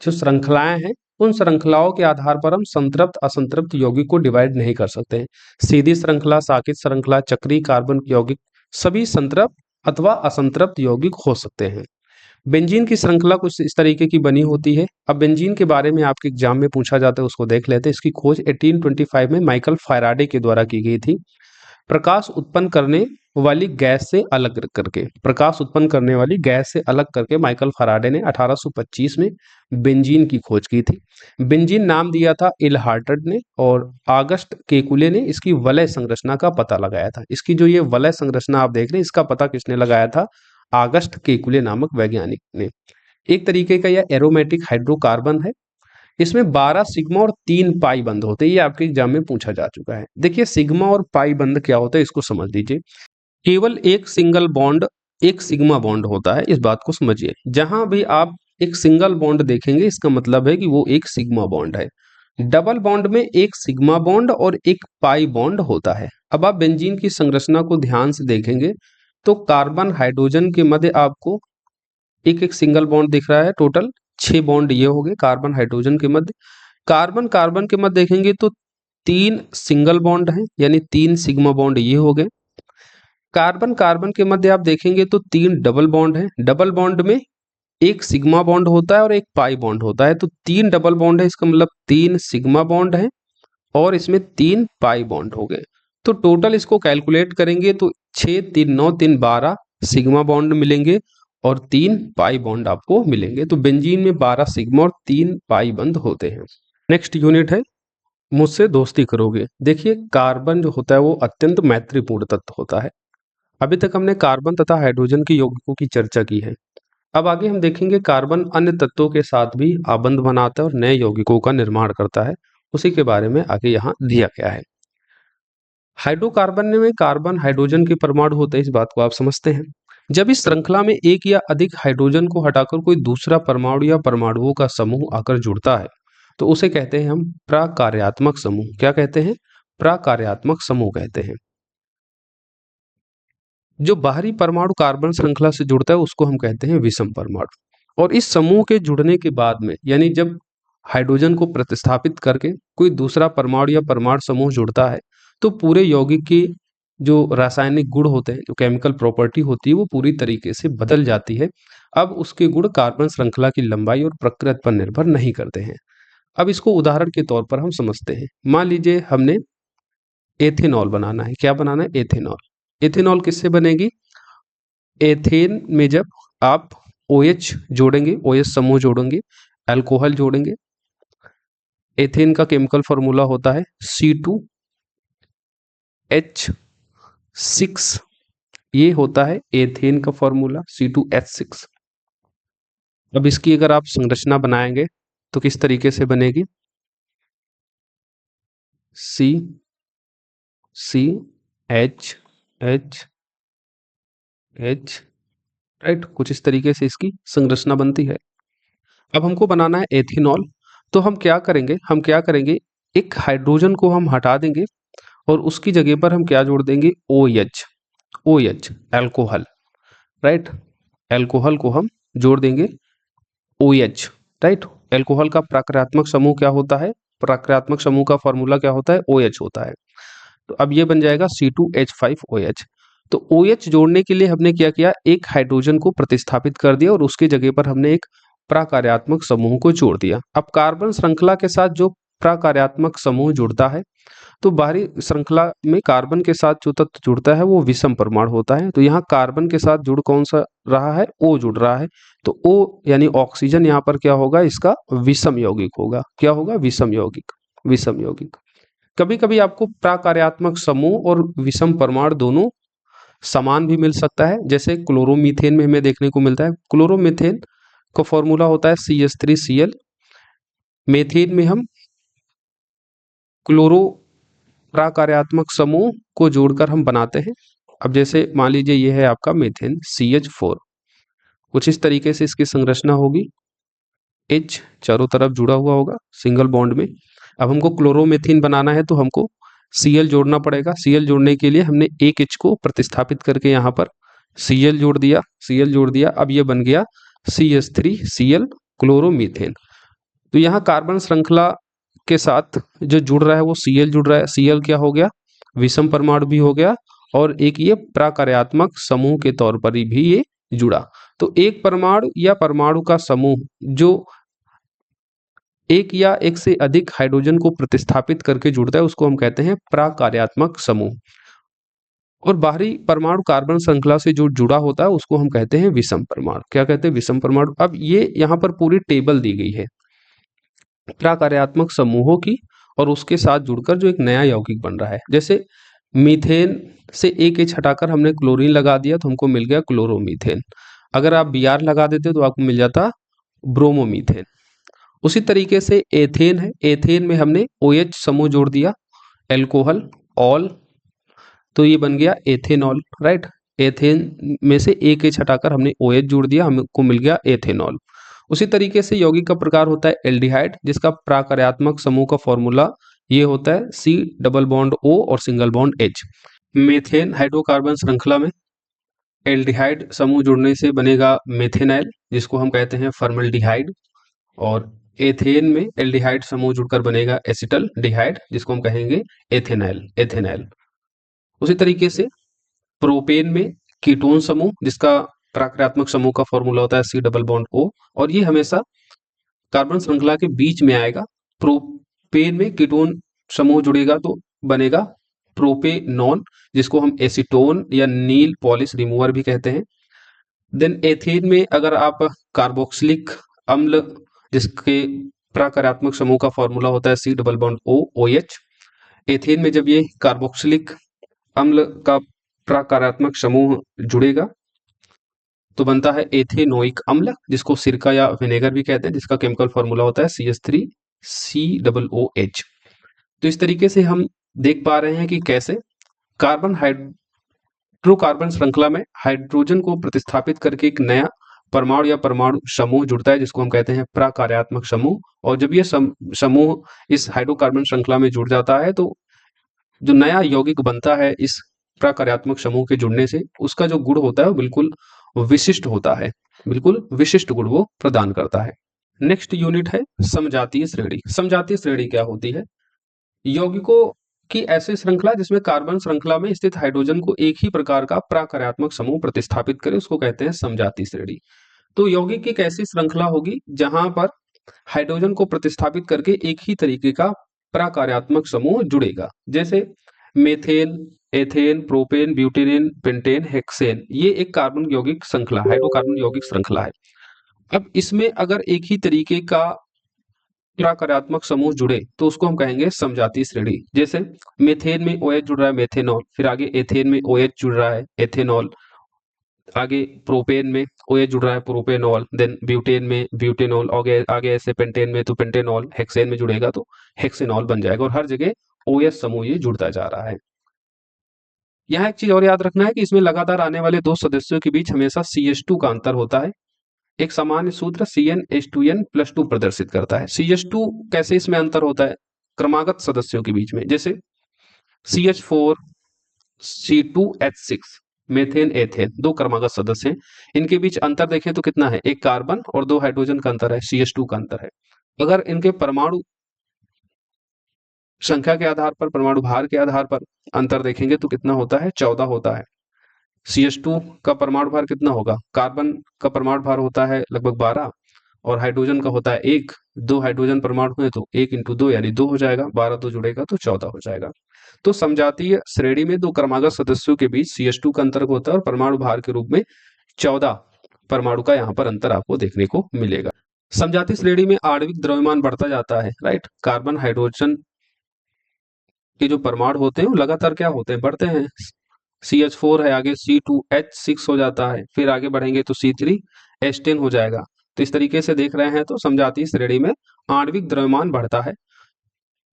जो श्रृंखलाएं हैं, उन श्रृंखलाओं के आधार पर हम संतृप्त असंतृप्त यौगिक को डिवाइड नहीं कर सकते हैं। सीधी श्रृंखला, शाखित श्रृंखला, चक्रीय कार्बन यौगिक सभी संतृप्त अथवा असंतृप्त यौगिक हो सकते हैं। बेंजीन की श्रृंखला कुछ इस तरीके की बनी होती है। अब बेंजीन के बारे में आपके एग्जाम में पूछा जाता है, उसको देख लेते हैं। इसकी खोज 1825 में माइकल फैराडे के द्वारा की गई थी। प्रकाश उत्पन्न करने वाली गैस से अलग करके, प्रकाश उत्पन्न करने वाली गैस से अलग करके माइकल फैराडे ने 1825 में बेंजीन की खोज की थी। बेंजीन नाम दिया था इलहार्टेड ने, और आगस्ट केकुले ने इसकी वलय संरचना का पता लगाया था। इसकी जो ये वलय संरचना आप देख रहे हैं, इसका पता किसने लगाया था? आगस्ट केकुले नामक वैज्ञानिक ने। एक तरीके का यह एरोमेटिक हाइड्रोकार्बन है। इसमें 12 सिग्मा और 3 पाई बंध होते हैं, ये आपके एग्जाम में पूछा जा चुका है। देखिए, सिग्मा और पाई बंध क्या होता है इसको समझ लीजिए। केवल एक सिंगल बॉन्ड, एक सिग्मा बॉन्ड होता है, इस बात को समझिए। जहां भी आप एक सिंगल बॉन्ड देखेंगे, इसका मतलब है कि वो एक सिग्मा बॉन्ड है। डबल बॉन्ड में एक सिग्मा बॉन्ड और एक पाई बॉन्ड होता है। अब आप बेंजीन की संरचना को ध्यान से देखेंगे तो कार्बन हाइड्रोजन के मध्य आपको एक एक सिंगल बॉन्ड दिख रहा है। टोटल 6 बॉन्ड ये हो गए कार्बन हाइड्रोजन के मध्य। कार्बन कार्बन के मध्य देखेंगे तो 3 सिंगल बॉन्ड हैं, यानी 3 सिग्मा बॉन्ड ये हो गए। कार्बन कार्बन के मध्य आप देखेंगे तो 3 डबल बॉन्ड हैं। डबल बॉन्ड में एक सिग्मा बॉन्ड होता है और एक पाई बॉन्ड होता है, तो 3 डबल बॉन्ड है, इसका मतलब 3 सिग्मा बॉन्ड है और इसमें 3 पाई बॉन्ड हो गए। तो टोटल इसको कैलकुलेट करेंगे तो 6 3 9 3 12 सिग्मा बॉन्ड मिलेंगे और 3 पाई बॉन्ड आपको मिलेंगे। तो बेंजीन में 12 सिग्मा और 3 पाई बंद होते हैं। नेक्स्ट यूनिट है मुझसे दोस्ती करोगे। देखिए, कार्बन जो होता है वो अत्यंत मैत्रीपूर्ण तत्व होता है। अभी तक हमने कार्बन तथा हाइड्रोजन के यौगिकों की चर्चा की है। अब आगे हम देखेंगे कार्बन अन्य तत्वों के साथ भी आबंध बनाता है और नए यौगिकों का निर्माण करता है। उसी के बारे में आगे यहाँ दिया गया है। हाइड्रोकार्बन में कार्बन हाइड्रोजन के परमाणु होते हैं, इस बात को आप समझते हैं। जब इस श्रृंखला में एक या अधिक हाइड्रोजन को हटाकर कोई दूसरा परमाणु या परमाणुओं का समूह आकर जुड़ता है, तो उसे कहते हैं हम प्रकार्यात्मक समूह। क्या कहते हैं? प्रकार्यात्मक समूह कहते हैं। जो बाहरी परमाणु कार्बन श्रृंखला से जुड़ता है उसको हम कहते हैं विषम परमाणु। और इस समूह के जुड़ने के बाद में, यानी जब हाइड्रोजन को प्रतिस्थापित करके कोई दूसरा परमाणु या परमाणु समूह जुड़ता है, तो पूरे यौगिक की जो रासायनिक गुण होते हैं, जो केमिकल प्रॉपर्टी होती है, वो पूरी तरीके से बदल जाती है। अब उसके गुण कार्बन श्रृंखला की लंबाई और प्रकृति पर निर्भर नहीं करते हैं। अब इसको उदाहरण के तौर पर हम समझते हैं। मान लीजिए हमने एथेनॉल बनाना है। क्या बनाना है? एथेनॉल। एथेनॉल किससे बनेगी? एथेन में जब आप OH जोड़ेंगे, OH समूह जोड़ेंगे, अल्कोहल जोड़ेंगे, एथेन का केमिकल फॉर्मूला होता है C2H6। ये होता है एथेन का फॉर्मूला C2H6। अब इसकी अगर आप संरचना बनाएंगे तो किस तरीके से बनेगी? CCHH, राइट, कुछ इस तरीके से इसकी संरचना बनती है। अब हमको बनाना है एथेनॉल, तो हम क्या करेंगे? एक हाइड्रोजन को हम हटा देंगे और उसकी जगह पर हम क्या जोड़ देंगे? OH, अल्कोहल, राइट, अल्कोहल को हम जोड़ देंगे OH, राइट। अल्कोहल का प्राकृतात्मक समूह क्या होता है? प्राकृतात्मक समूह का फॉर्मूला क्या होता है? OH होता है। तो अब ये बन जाएगा C2H5OH। तो OH जोड़ने के लिए हमने क्या किया? एक हाइड्रोजन को प्रतिस्थापित कर दिया और उसकी जगह पर हमने एक प्राकार्यात्मक समूह को जोड़ दिया। अब कार्बन श्रृंखला के साथ जो प्राकार्यात्मक समूह जुड़ता है, तो बाहरी श्रृंखला में कार्बन के साथ जो तत्व जुड़ता है वो विषम परमाणु होता है। तो यहाँ कार्बन के साथ जुड़ कौन सा रहा है? O जुड़ रहा है। तो O यानी ऑक्सीजन यहाँ पर क्या होगा? इसका विषम यौगिक होगा। क्या होगा? विषम यौगिक, विषम यौगिक। कभी कभी आपको प्राकार्यात्मक समूह और विषम परमाणु दोनों समान भी मिल सकता है, जैसे क्लोरोमीथेन में हमें देखने को मिलता है। क्लोरोमीथेन का फॉर्मूला होता है CH3Cl। मेथेन में हम क्लोरो प्राकार्यात्मक समूह को जोड़कर हम बनाते हैं। अब जैसे मान लीजिए ये है आपका मेथेन CH4, कुछ इस तरीके से इसकी संरचना होगी। H चारों तरफ जुड़ा हुआ होगा सिंगल बॉन्ड में। अब हमको क्लोरोमेथेन बनाना है तो हमको Cl जोड़ना पड़ेगा। Cl जोड़ने के लिए हमने एक H को प्रतिस्थापित करके यहाँ पर Cl जोड़ दिया, Cl जोड़ दिया। अब ये बन गया CH3Cl क्लोरोमीथेन। तो यहाँ कार्बन श्रृंखला के साथ जो जुड़ रहा है वो Cl जुड़ रहा है। Cl क्या हो गया? विषम परमाणु भी हो गया और एक ये प्राकार्यात्मक समूह के तौर पर भी ये जुड़ा। तो एक परमाणु या परमाणु का समूह जो एक या एक से अधिक हाइड्रोजन को प्रतिस्थापित करके जुड़ता है उसको हम कहते हैं प्राकार्यात्मक समूह। और बाहरी परमाणु कार्बन श्रृंखला से जो जुड़ा होता है उसको हम कहते हैं विषम परमाणु। क्या कहते हैं? विषम परमाणु। अब ये यहाँ पर पूरी टेबल दी गई है प्राकार्यात्मक समूहों की और उसके साथ जुड़कर जो एक नया यौगिक बन रहा है। जैसे मीथेन से एक H हटाकर हमने क्लोरीन लगा दिया तो हमको मिल गया क्लोरोमीथेन। अगर आप Br लगा देते तो आपको मिल जाता ब्रोमोमीथेन। उसी तरीके से एथेन है, एथेन में हमने OH समूह जोड़ दिया, एल्कोहल ऑल, तो ये बन गया एथेनॉल, राइट। एथेन में से एक H हटाकर हमने OH जोड़ दिया, हमको मिल गया एथेनॉल। उसी तरीके से यौगिक का प्रकार होता है एल्डिहाइड, जिसका प्राकार्यात्मक समूह का फॉर्मूला ये होता है C डबल बॉन्ड O और single bond H। Methane hydrocarbon श्रृंखला में एल्डिहाइड समूह जुड़ने से बनेगा मेथेनाइल, जिसको हम कहते हैं फॉर्मल्डिहाइड। और एथेन में एल्डिहाइड समूह जुड़कर बनेगा एसिटल डिहाइड, जिसको हम कहेंगे एथेनाइल, एथेनाइल। उसी तरीके से प्रोपेन में कीटोन समूह, जिसका प्राकृतात्मक समूह का फॉर्मूला होता है C डबल बॉन्ड O, और ये हमेशा कार्बन श्रृंखला के बीच में आएगा। प्रोपेन में कीटोन समूह जुड़ेगा तो बनेगा प्रोपेनॉन, जिसको हम एसीटोन या नील पॉलिश रिमूवर भी कहते हैं। देन एथेन में अगर आप कार्बोक्सिलिक अम्ल, जिसके प्राकार्यात्मक समूह का फॉर्मूला होता है C double bond O OH, ethane में जब ये कार्बोक्सिलिक अम्ल का प्राकार्यात्मक समूह जुड़ेगा तो बनता है एथेनोइक अम्ल, जिसको सिरका या विनेगर भी कहते हैं, जिसका केमिकल फॉर्मूला होता है CH3COOH। तो इस तरीके से हम देख पा रहे हैं कि कैसे कार्बन हाइड्रोकार्बन श्रृंखला में हाइड्रोजन को प्रतिस्थापित करके एक नया परमाणु या परमाणु समूह जुड़ता है, जिसको हम कहते हैं प्राकार्यात्मक समूह। और जब ये समूह इस हाइड्रोकार्बन श्रृंखला में जुड़ जाता है तो जो नया यौगिक बनता है इस प्राकार्यात्मक समूह के जुड़ने से, उसका जो गुण होता है वो बिल्कुल विशिष्ट होता है, बिल्कुल विशिष्ट गुण वो प्रदान करता है। नेक्स्ट यूनिट है समजातीय श्रेणी। समजातीय श्रेणी क्या होती है? यौगिकों की ऐसी श्रृंखला जिसमें कार्बन श्रृंखला में स्थित हाइड्रोजन को एक ही प्रकार का प्राकार्यात्मक समूह प्रतिस्थापित करे, उसको कहते हैं समजातीय श्रेणी। तो यौगिक की एक ऐसी श्रृंखला होगी जहां पर हाइड्रोजन को प्रतिस्थापित करके एक ही तरीके का प्राकार्यात्मक समूह जुड़ेगा। जैसे methane, ethane, propane, butane, pentane, hexane, ये एक कार्बन यौगिक श्रृंखला, हाइड्रोकार्बन यौगिक श्रृंखला है। अब इसमें अगर एक ही तरीके का प्राकार्यात्मक समूह जुड़े तो उसको हम कहेंगे समजातीय श्रेणी। जैसे मेथेन में OH जुड़ रहा है, मेथेनॉल, फिर आगे एथेन में OH जुड़ रहा है, एथेनॉल, आगे प्रोपेन में OH जुड़ रहा है, प्रोपेनॉल, देन ब्यूटेन में ब्यूटेनॉल, आगे आगे ऐसे पेंटेन में तो पेंटेनॉल, हेक्सेन में जुड़ेगा तो हेक्सेनॉल बन जाएगा, और हर जगह OH समूह ये जुड़ता जा रहा है। यहाँ एक चीज और याद रखना है कि इसमें लगातार आने वाले दो सदस्यों के बीच हमेशा CH2 का अंतर होता है। एक सामान्य सूत्र CnH2n+2 प्रदर्शित करता है। CH2 कैसे इसमें अंतर होता है? क्रमागत सदस्यों के बीच में, जैसे CH4 C2H6, मेथेन एथेन, दो क्रमागत सदस्य हैं, इनके बीच अंतर देखें तो कितना है? एक कार्बन और दो हाइड्रोजन का अंतर है, CH2 का अंतर है। अगर इनके परमाणु संख्या के आधार पर, परमाणु भार के आधार पर अंतर देखेंगे तो कितना होता है? 14 होता है। CH2 का परमाणु भार कितना होगा? कार्बन का परमाणु भार होता है लगभग 12 और हाइड्रोजन का होता है 1। दो हाइड्रोजन परमाणु हुए तो 1 × 2 यानी 2 हो जाएगा, 12 2 जुड़ेगा तो 14 हो जाएगा। तो समजातीय श्रेणी में दो क्रमागत सदस्यों के बीच CH2 का अंतर होता है और परमाणु भार के रूप में 14 परमाणु का यहाँ पर अंतर आपको देखने को मिलेगा। समजातीय श्रेणी में आणविक द्रव्यमान बढ़ता जाता है, राइट। कार्बन हाइड्रोजन के जो परमाणु होते हैं वो लगातार क्या होते हैं? बढ़ते हैं। CH4 है, आगे C2H6 हो जाता है, फिर आगे बढ़ेंगे तो C3H10 हो जाएगा। तो इस तरीके से देख रहे हैं तो समजातीय श्रेणी में आणविक द्रव्यमान बढ़ता है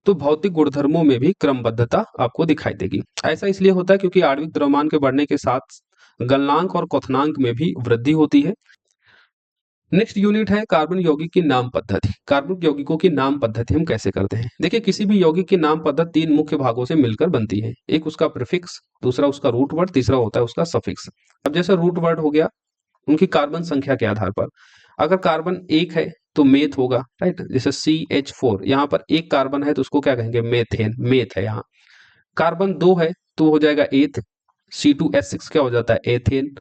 तो भौतिक गुणधर्मों में भी क्रमबद्धता आपको दिखाई देगी। ऐसा इसलिए होता है क्योंकि आणविक द्रव्यमान के बढ़ने के साथ गलनांक और क्वथनांक में भी वृद्धि होती है। नेक्स्ट यूनिट है कार्बन यौगिक की नाम पद्धति। कार्बन यौगिकों की नाम पद्धति हम कैसे करते हैं? देखिए, किसी भी यौगिक की नाम पद्धति 3 मुख्य भागों से मिलकर बनती है। एक उसका प्रीफिक्स, दूसरा उसका रूट वर्ड, तीसरा होता है उसका सफिक्स। अब जैसे रूट वर्ड हो गया उनकी कार्बन संख्या के आधार पर, अगर कार्बन 1 है तो मेथ होगा, राइट। जैसे CH4, यहाँ पर एक कार्बन है तो उसको क्या कहेंगे? मेथेन, मेथ है यहाँ। कार्बन 2 है तो हो जाएगा एथ, C2H6 क्या हो जाता है? एथेन।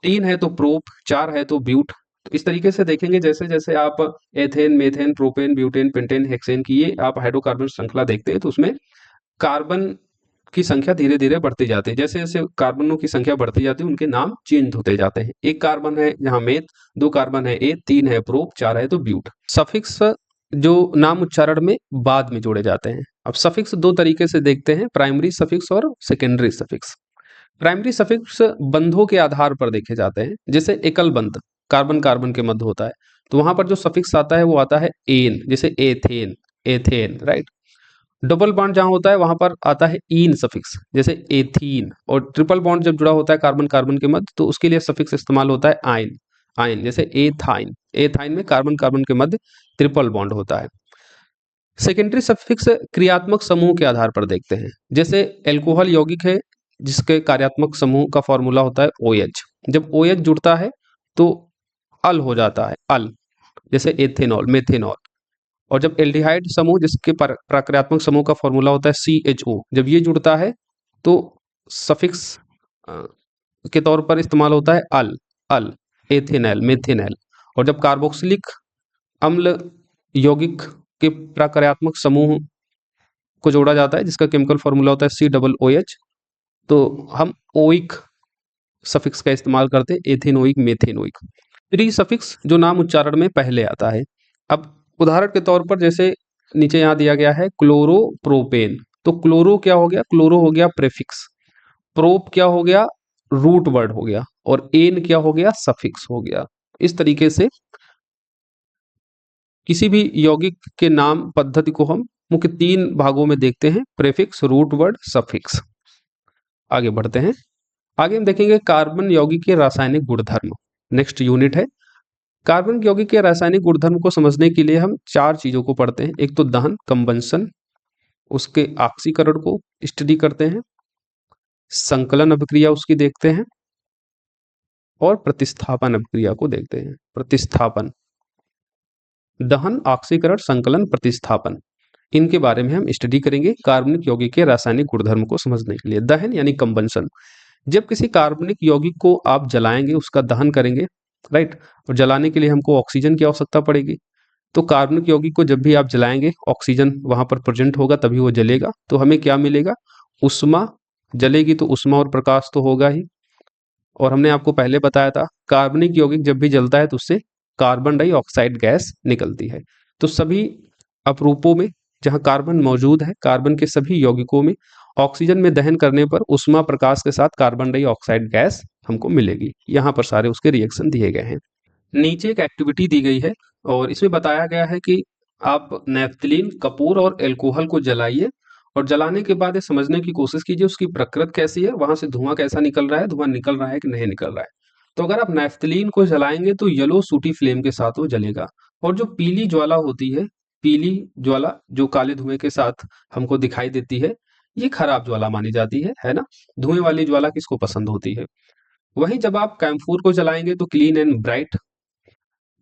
3 है तो प्रोप, 4 है तो ब्यूट। तो इस तरीके से देखेंगे जैसे जैसे आप ethane, methane, propane, butane, pentane, hexane की ये आप हाइड्रोकार्बन श्रृंखला देखते हैं तो उसमें कार्बन की संख्या धीरे धीरे बढ़ती जाती है। जैसे जैसे कार्बनों की संख्या बढ़ती जाती है उनके नाम चेंज होते जाते हैं। एक कार्बन है यहाँ मेथ, 2 कार्बन है एथ, 3 है प्रोप, 4 है तो ब्यूट। सफिक्स जो नाम उच्चारण में बाद में जोड़े जाते हैं। अब सफिक्स दो तरीके से देखते हैं, प्राइमरी सफिक्स और सेकेंडरी सफिक्स। प्राइमरी सफिक्स बंधों के आधार पर देखे जाते हैं। जैसे एकल बंध कार्बन कार्बन के मध्य होता है तो वहां पर जो सफिक्स आता है वो आता है एन, जैसे ethane, ethane, right. Double bond जहां होता है वहां पर आता है इन सफिक्स, जैसे एथीन। और ट्रिपल बॉन्ड जब जुड़ा होता है कार्बन कार्बन के मध्य तो उसके लिए सफिक्स इस्तेमाल होता है आइन, आइन, जैसे एथाइन। एथाइन में कार्बन कार्बन के मध्य ट्रिपल बॉन्ड होता है। सेकेंडरी सफिक्स क्रियात्मक समूह के आधार पर देखते हैं। जैसे एल्कोहल यौगिक है जिसके कार्यात्मक समूह का फॉर्मूला होता है OH। जब OH जुड़ता है तो अल हो जाता है, अल, जैसे एथेनॉल, मेथेनॉल। और जब एल्डिहाइड समूह जिसके प्राक्रियात्मक समूह का फॉर्मूला होता है CHO, जब ये जुड़ता है तो सफिक्स के तौर पर इस्तेमाल होता है अल, अल, एथेनॉल, मेथेनॉल। और जब कार्बोक्सिलिक अम्ल यौगिक के प्राक्रियात्मक समूह को जोड़ा जाता है जिसका केमिकल फॉर्मूला होता है COOH, तो हम ओइक सफिक्स का इस्तेमाल करते हैं, एथेनोइक, मेथेनोइक। प्री सफिक्स जो नाम उच्चारण में पहले आता है। अब उदाहरण के तौर पर जैसे नीचे यहाँ दिया गया है क्लोरोप्रोपेन, तो क्लोरो क्या हो गया? क्लोरो हो गया प्रेफिक्स, प्रोप क्या हो गया? रूट वर्ड हो गया, और एन क्या हो गया? सफिक्स हो गया। इस तरीके से किसी भी यौगिक के नाम पद्धति को हम मुख्य 3 भागों में देखते हैं, प्रेफिक्स, रूट वर्ड, सफिक्स। आगे बढ़ते हैं। आगे हम देखेंगे कार्बन यौगिक के रासायनिक गुणधर्म। नेक्स्ट यूनिट है कार्बन यौगिक के रासायनिक गुणधर्म को समझने के लिए हम 4 चीजों को पढ़ते हैं। एक तो दहन, कंबंशन, उसके ऑक्सीकरण को स्टडी करते हैं, संकलन अभिक्रिया उसकी देखते हैं, और प्रतिस्थापन अभिक्रिया को देखते हैं। प्रतिस्थापन, दहन, ऑक्सीकरण, संकलन, प्रतिस्थापन, इनके बारे में हम स्टडी करेंगे कार्बनिक यौगिक के रासायनिक गुणधर्म को समझने के लिए। दहन यानी कंबंशन, जब किसी कार्बनिक यौगिक को आप जलाएंगे, उसका दहन करेंगे, राइट, और जलाने के लिए हमको ऑक्सीजन की आवश्यकता पड़ेगी। तो कार्बनिक यौगिक को जब भी आप जलाएंगे ऑक्सीजन वहां पर प्रेजेंट होगा तभी वो जलेगा, तो हमें क्या मिलेगा, उष्मा। जलेगी तो उष्मा और प्रकाश तो होगा ही। और हमने आपको पहले बताया था कार्बनिक यौगिक जब भी जलता है तो उससे कार्बन डाइऑक्साइड गैस निकलती है। तो सभी अपरूपों में जहां कार्बन मौजूद है, कार्बन के सभी यौगिकों में ऑक्सीजन में दहन करने पर उष्मा प्रकाश के साथ कार्बन डाइऑक्साइड गैस हमको मिलेगी। यहाँ पर सारे उसके रिएक्शन दिए गए हैं। नीचे एक एक्टिविटी दी गई है और इसमें बताया गया है कि आप नैफ्थलीन, कपूर और एल्कोहल को जलाइए और जलाने के बाद ये समझने की कोशिश कीजिए उसकी प्रकृति कैसी है, वहां से धुआं कैसा निकल रहा है, धुआं निकल रहा है कि नहीं निकल रहा है। तो अगर आप नैफ्थलीन को जलाएंगे तो येलो सूटी फ्लेम के साथ वो जलेगा। और जो पीली ज्वाला होती है, पीली ज्वाला जो काले धुएं के साथ हमको दिखाई देती है, ये खराब ज्वाला मानी जाती है ना। धुएं वाली ज्वाला किसको पसंद होती है। वहीं जब आप कैम्फोर को जलाएंगे तो क्लीन एंड ब्राइट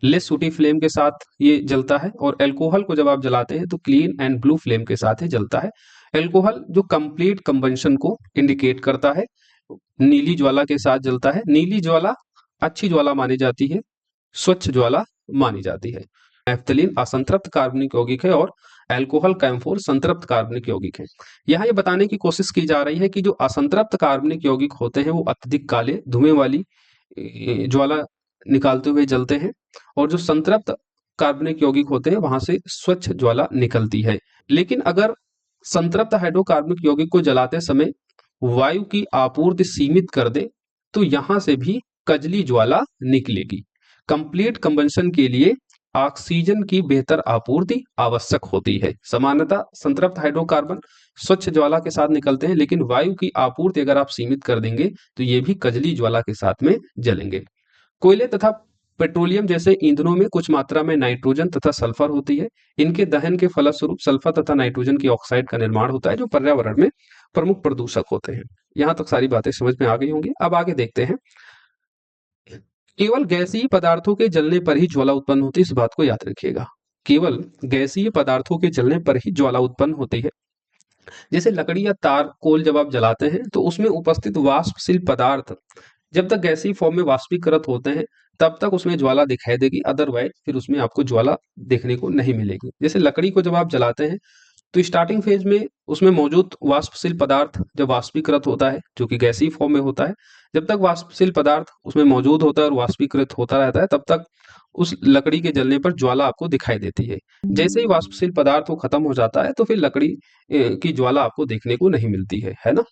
लेस सूटी फ्लेम के साथ ये जलता है। और एल्कोहल को जब आप जलाते हैं तो क्लीन एंड ब्लू फ्लेम के साथ ही जलता है। एल्कोहल जो कंप्लीट कंबंशन को इंडिकेट करता है, नीली ज्वाला के साथ जलता है। नीली ज्वाला अच्छी ज्वाला मानी जाती है, स्वच्छ ज्वाला मानी जाती है। नैफ्थलीन असंतृप्त कार्बनिक यौगिक है और एल्कोहल कैम्फोर संतृप्त कार्बनिक यौगिक है। यहाँ ये बताने की कोशिश की जा रही है कि जो असंतृप्त कार्बनिक यौगिक होते हैं वो अत्यधिक काले धुएं वाली ज्वाला निकालते हुए जलते हैं, और जो संतृप्त कार्बनिक यौगिक होते हैं वहां से स्वच्छ ज्वाला निकलती है। लेकिन अगर संतृप्त हाइड्रोकार्बनिक यौगिक को जलाते समय वायु की आपूर्ति सीमित कर दे तो यहां से भी कजली ज्वाला निकलेगी। कंप्लीट कंबंशन के लिए ऑक्सीजन की बेहतर आपूर्ति आवश्यक होती है। सामान्यतः संतृप्त हाइड्रोकार्बन स्वच्छ ज्वाला के साथ निकलते हैं, लेकिन वायु की आपूर्ति अगर आप सीमित कर देंगे तो ये भी कजली ज्वाला के साथ में जलेंगे। कोयले तथा पेट्रोलियम जैसे ईंधनों में कुछ मात्रा में नाइट्रोजन तथा सल्फर होती है। इनके दहन के फलस्वरूप सल्फर तथा नाइट्रोजन की ऑक्साइड का निर्माण होता है जो पर्यावरण में प्रमुख प्रदूषक होते हैं। यहां तक सारी बातें समझ में आ गई होंगी। अब आगे देखते हैं। केवल गैसीय पदार्थों के जलने पर ही ज्वाला उत्पन्न होती है, इस बात को याद रखिएगा। केवल गैसीय पदार्थों के जलने पर ही ज्वाला उत्पन्न होती है। जैसे लकड़ी या तार कोल जब आप जलाते हैं तो उसमें उपस्थित वाष्पशील पदार्थ जब तक गैसीय फॉर्म में वाष्पीकृत होते हैं तब तक उसमें ज्वाला दिखाई देगी, अदरवाइज फिर उसमें आपको ज्वाला देखने को नहीं मिलेगी। जैसे लकड़ी को जब आप जलाते हैं तो स्टार्टिंग फेज में उसमें मौजूद वाष्पशील पदार्थ जब वाष्पीकृत होता है जो कि गैसीय फॉर्म में होता है, जब तक वाष्पशील पदार्थ उसमें मौजूद होता है और वाष्पीकृत होता रहता है तब तक उस लकड़ी के जलने पर ज्वाला आपको दिखाई देती है। जैसे ही वाष्पशील पदार्थ वो खत्म हो जाता है तो फिर लकड़ी की ज्वाला आपको देखने को नहीं मिलती है ना।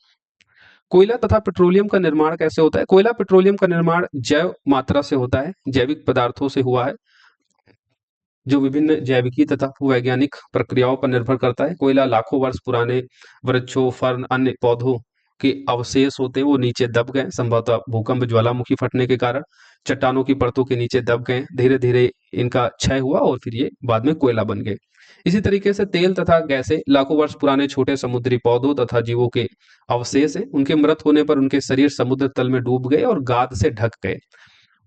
कोयला तथा पेट्रोलियम का निर्माण कैसे होता है। कोयला पेट्रोलियम का निर्माण जैव मात्रा से होता है, जैविक पदार्थों से हुआ है जो विभिन्न जैविकी तथा भूवैज्ञानिक प्रक्रियाओं पर निर्भर करता है। कोयला लाखों वर्ष पुराने वृक्षों, फर्न, अन्य पौधों के अवशेष होते हैं वो नीचे दब गए, संभवतः भूकंप, ज्वालामुखी फटने के कारण चट्टानों की परतों के नीचे दब गए, धीरे धीरे इनका क्षय हुआ और फिर ये बाद में कोयला बन गए। इसी तरीके से तेल तथा गैसें लाखों वर्ष पुराने छोटे समुद्री पौधों तथा जीवों के अवशेष हैं। उनके मृत होने पर उनके शरीर समुद्र तल में डूब गए और गाद से ढक गए।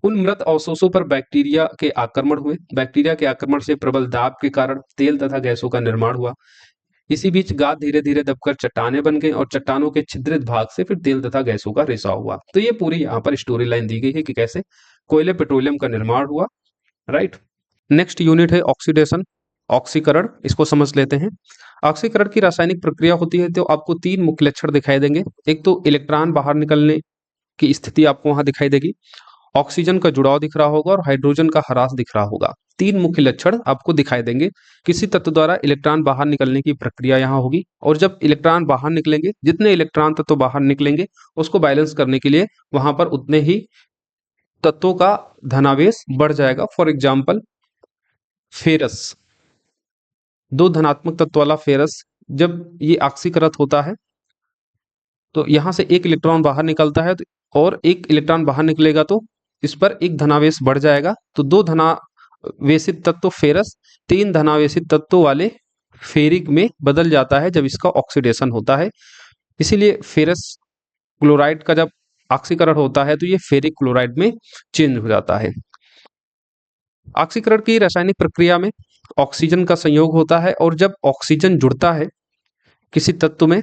उन मृत अवशेषों पर बैक्टीरिया के आक्रमण हुए। बैक्टीरिया के आक्रमण से प्रबल दाब के कारण तेल तथा गैसों का निर्माण हुआ। इसी बीच गाद धीरे धीरे दबकर चट्टाने बन गई और चट्टानों के छिद्रित भाग से फिर तेल तथा गैसों का रिसाव हुआ। तो ये पूरी यहाँ पर स्टोरी लाइन दी गई है कि कैसे कोयले पेट्रोलियम का निर्माण हुआ। राइट, नेक्स्ट यूनिट है ऑक्सीडेशन, ऑक्सीकरण। इसको समझ लेते हैं। ऑक्सीकरण की रासायनिक प्रक्रिया होती है तो आपको तीन मुख्य लक्षण दिखाई देंगे। एक तो इलेक्ट्रॉन बाहर निकलने की स्थिति आपको वहां दिखाई देगी, ऑक्सीजन का जुड़ाव दिख रहा होगा और हाइड्रोजन का ह्रास दिख रहा होगा। तीन मुख्य लक्षण आपको दिखाई देंगे। किसी तत्व द्वारा इलेक्ट्रॉन बाहर निकलने की प्रक्रिया यहाँ होगी और जब इलेक्ट्रॉन बाहर निकलेंगे, जितने इलेक्ट्रॉन तत्व बाहर निकलेंगे उसको बैलेंस करने के लिए वहां पर उतने ही तत्वों का धनावेश बढ़ जाएगा। फॉर एग्जाम्पल फेरस, दो धनात्मक तत्व वाला फेरस जब ये ऑक्सीकृत होता है तो यहां से एक इलेक्ट्रॉन बाहर निकलता है और एक इलेक्ट्रॉन बाहर निकलेगा तो इस पर एक धनावेश बढ़ जाएगा। तो दो धनावेशित तत्व फेरस तीन धनावेशित तत्व वाले फेरिक में बदल जाता है जब इसका ऑक्सीडेशन होता है। इसीलिए फेरस क्लोराइड का जब ऑक्सीकरण होता है तो ये फेरिक क्लोराइड में चेंज हो जाता है। ऑक्सीकरण की रासायनिक प्रक्रिया में ऑक्सीजन का संयोग होता है और जब ऑक्सीजन जुड़ता है किसी तत्व में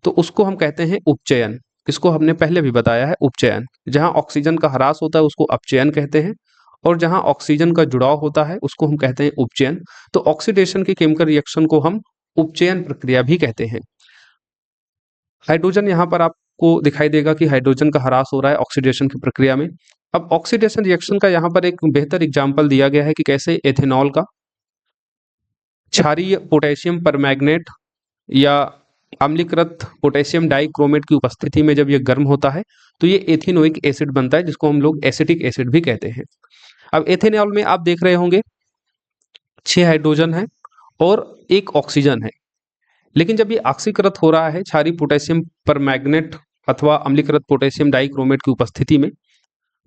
तो उसको हम कहते हैं उपचयन। इसको हमने पहले भी बताया है, उपचयन। जहां ऑक्सीजन का ह्रास होता है उसको अपचयन कहते हैं और जहां ऑक्सीजन का जुड़ाव होता है उसको हम कहते हैं उपचयन। तो ऑक्सीडेशन के केमिकल रिएक्शन को हम उपचयन प्रक्रिया भी कहते हैं। हाइड्रोजन यहाँ पर आपको दिखाई देगा कि हाइड्रोजन का ह्रास हो रहा है ऑक्सीडेशन की प्रक्रिया में। अब ऑक्सीडेशन रिएक्शन का यहाँ पर एक बेहतर एग्जाम्पल दिया गया है कि कैसे एथेनॉल का क्षारीय पोटेशियम परमैंगनेट या अम्लीकृत पोटेशियम डाइक्रोमेट की उपस्थिति में जब ये गर्म होता है तो ये एथिनोइक एसिड बनता है, जिसको हम लोग एसिटिक एसिड भी कहते हैं। अब एथेनॉल में आप देख रहे होंगे 6 हाइड्रोजन है और 1 ऑक्सीजन है, लेकिन जब ये ऑक्सीकृत हो रहा है क्षारीय पोटेशियम परमैंगनेट अथवा अम्लीकृत पोटेशियम डाइक्रोमेट की उपस्थिति में,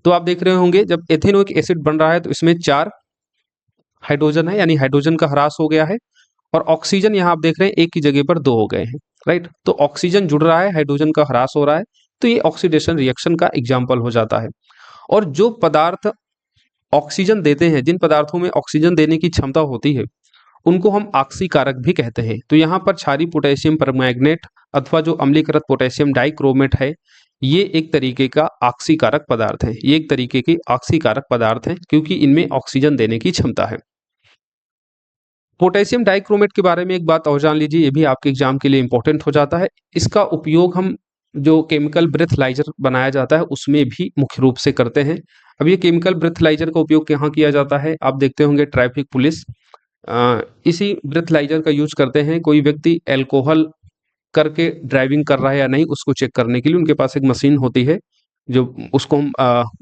तो आप देख रहे होंगे जब एथेनोइक एसिड बन रहा है तो इसमें 4 हाइड्रोजन है, यानी हाइड्रोजन का ह्रास हो गया है, और ऑक्सीजन यहाँ आप देख रहे हैं एक की जगह पर 2 हो गए हैं, राइट। तो ऑक्सीजन जुड़ रहा है, हाइड्रोजन का ह्रास हो रहा है, तो ये ऑक्सीडेशन रिएक्शन का एग्जाम्पल हो जाता है। और जो पदार्थ ऑक्सीजन देते हैं, जिन पदार्थों में ऑक्सीजन देने की क्षमता होती है, उनको हम ऑक्सीकारक भी कहते हैं। तो यहाँ पर क्षारीय पोटेशियम परमैंगनेट अथवा जो अम्लीकृत पोटेशियम डाइक्रोमेट है, ये एक तरीके का ऑक्सीकारक पदार्थ है, ये एक तरीके की ऑक्सीकारक पदार्थ है क्योंकि इनमें ऑक्सीजन देने की क्षमता है। पोटेशियम डाइक्रोमेट के बारे में एक बात और जान लीजिए, ये भी आपके एग्जाम के लिए इंपॉर्टेंट हो जाता है। इसका उपयोग हम जो केमिकल ब्रेथलाइजर बनाया जाता है उसमें भी मुख्य रूप से करते हैं। अब ये केमिकल ब्रेथलाइजर का उपयोग कहाँ किया जाता है, आप देखते होंगे ट्रैफिक पुलिस इसी ब्रेथलाइजर का यूज करते हैं। कोई व्यक्ति एल्कोहल करके ड्राइविंग कर रहा है या नहीं, उसको चेक करने के लिए उनके पास एक मशीन होती है जो उसको हम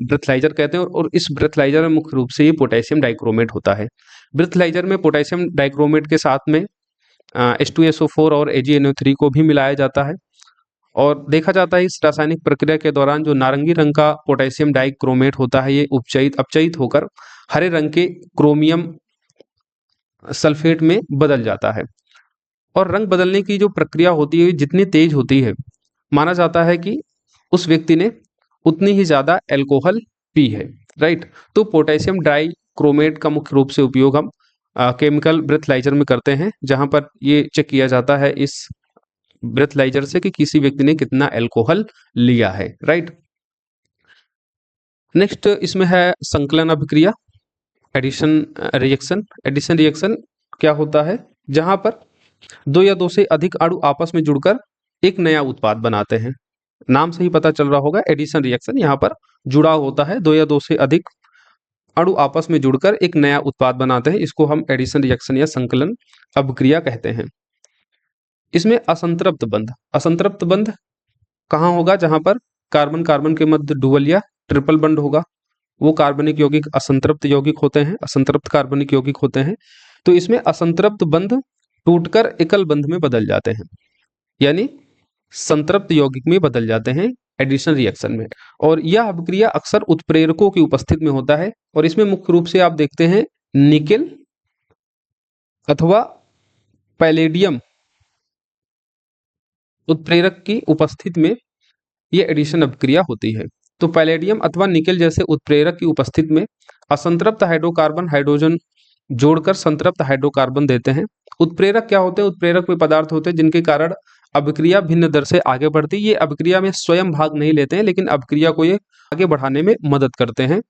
ब्रेथलाइजर कहते हैं, और इस ब्रेथलाइजर में मुख्य रूप से ये पोटेशियम डाइक्रोमेट होता है। ब्रेथलाइजर में पोटेशियम डाइक्रोमेट के साथ में H2SO4 और AgNO3 को भी मिलाया जाता है, और देखा जाता है इस रासायनिक प्रक्रिया के दौरान जो नारंगी रंग का पोटेशियम डाइक्रोमेट होता है ये अपचयित होकर हरे रंग के क्रोमियम सल्फेट में बदल जाता है। और रंग बदलने की जो प्रक्रिया होती है जितनी तेज होती है, माना जाता है कि उस व्यक्ति ने उतनी ही ज्यादा अल्कोहल पी है, राइट। तो पोटेशियम डाइक्रोमेट का मुख्य रूप से उपयोग हम केमिकल ब्रेथलाइजर में करते हैं, जहां पर ये चेक किया जाता है इस ब्रेथलाइजर से कि किसी व्यक्ति ने कितना अल्कोहल लिया है, राइट। नेक्स्ट इसमें है संकलन अभिक्रिया, एडिशन रिएक्शन। एडिशन रिएक्शन क्या होता है, जहां पर 2 या 2 से अधिक अणु आपस में जुड़कर एक नया उत्पाद बनाते हैं। नाम से ही पता चल रहा होगा, एडिशन रिएक्शन यहाँ पर जुड़ाव होता है, 2 या 2 से अधिक अणु आपस में जुड़कर एक नया उत्पाद बनाते हैं, इसको हम एडिशन रिएक्शन या संकलन अभिक्रिया कहते हैं। इसमें असंतृप्त बंध, असंतृप्त बंध कहाँ होगा, जहां पर कार्बन कार्बन के मध्य डुअल या ट्रिपल बंध होगा, वो कार्बनिक यौगिक असंतृप्त यौगिक होते हैं, असंतृप्त कार्बनिक यौगिक होते हैं। तो इसमें असंतृप्त बंध टूटकर एकल बंध में बदल जाते हैं, यानी संतृप्त यौगिक में बदल जाते हैं एडिशन रिएक्शन में। और यह अभिक्रिया अक्सर उत्प्रेरकों की उपस्थिति में होता है, और इसमें मुख्य रूप से आप देखते हैं निकेल अथवा पैलेडियम उत्प्रेरक की उपस्थिति में यह एडिशन अभिक्रिया होती है। तो पैलेडियम अथवा निकेल जैसे उत्प्रेरक की उपस्थिति में असंतृप्त हाइड्रोकार्बन हाइड्रोजन जोड़कर संतृप्त हाइड्रोकार्बन देते हैं। उत्प्रेरक क्या होते हैं, उत्प्रेरक वे पदार्थ होते हैं जिनके कारण अभिक्रिया भिन्न दर से आगे बढ़ती है। ये अभिक्रिया में स्वयं भाग नहीं लेते हैं, लेकिन अभिक्रिया को ये आगे बढ़ाने में मदद करते हैं।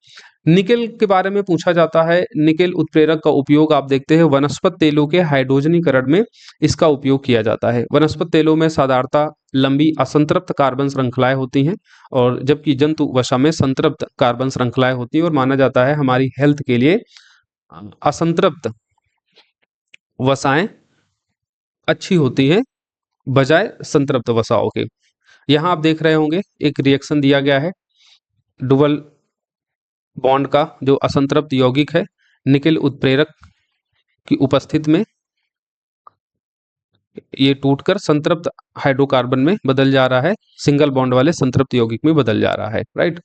निकेल के बारे में पूछा जाता है, निकेल उत्प्रेरक का उपयोग आप देखते हैं वनस्पत तेलों के हाइड्रोजनीकरण में इसका उपयोग किया जाता है। वनस्पत तेलों में साधारणतः लंबी असंतृप्त कार्बन श्रृंखलाएं होती हैं, और जबकि जंतु वसा में संतृप्त कार्बन श्रृंखलाएं होती हैं, और माना जाता है हमारी हेल्थ के लिए असंतृप्त वसाएं अच्छी होती हैं बजाय संतृप्त वसाओं के। यहां आप देख रहे होंगे एक रिएक्शन दिया गया है, डुअल बॉन्ड का जो असंतृप्त यौगिक है निकेल उत्प्रेरक की उपस्थिति में ये टूटकर संतृप्त हाइड्रोकार्बन में बदल जा रहा है, सिंगल बॉन्ड वाले संतृप्त यौगिक में बदल जा रहा है, राइट।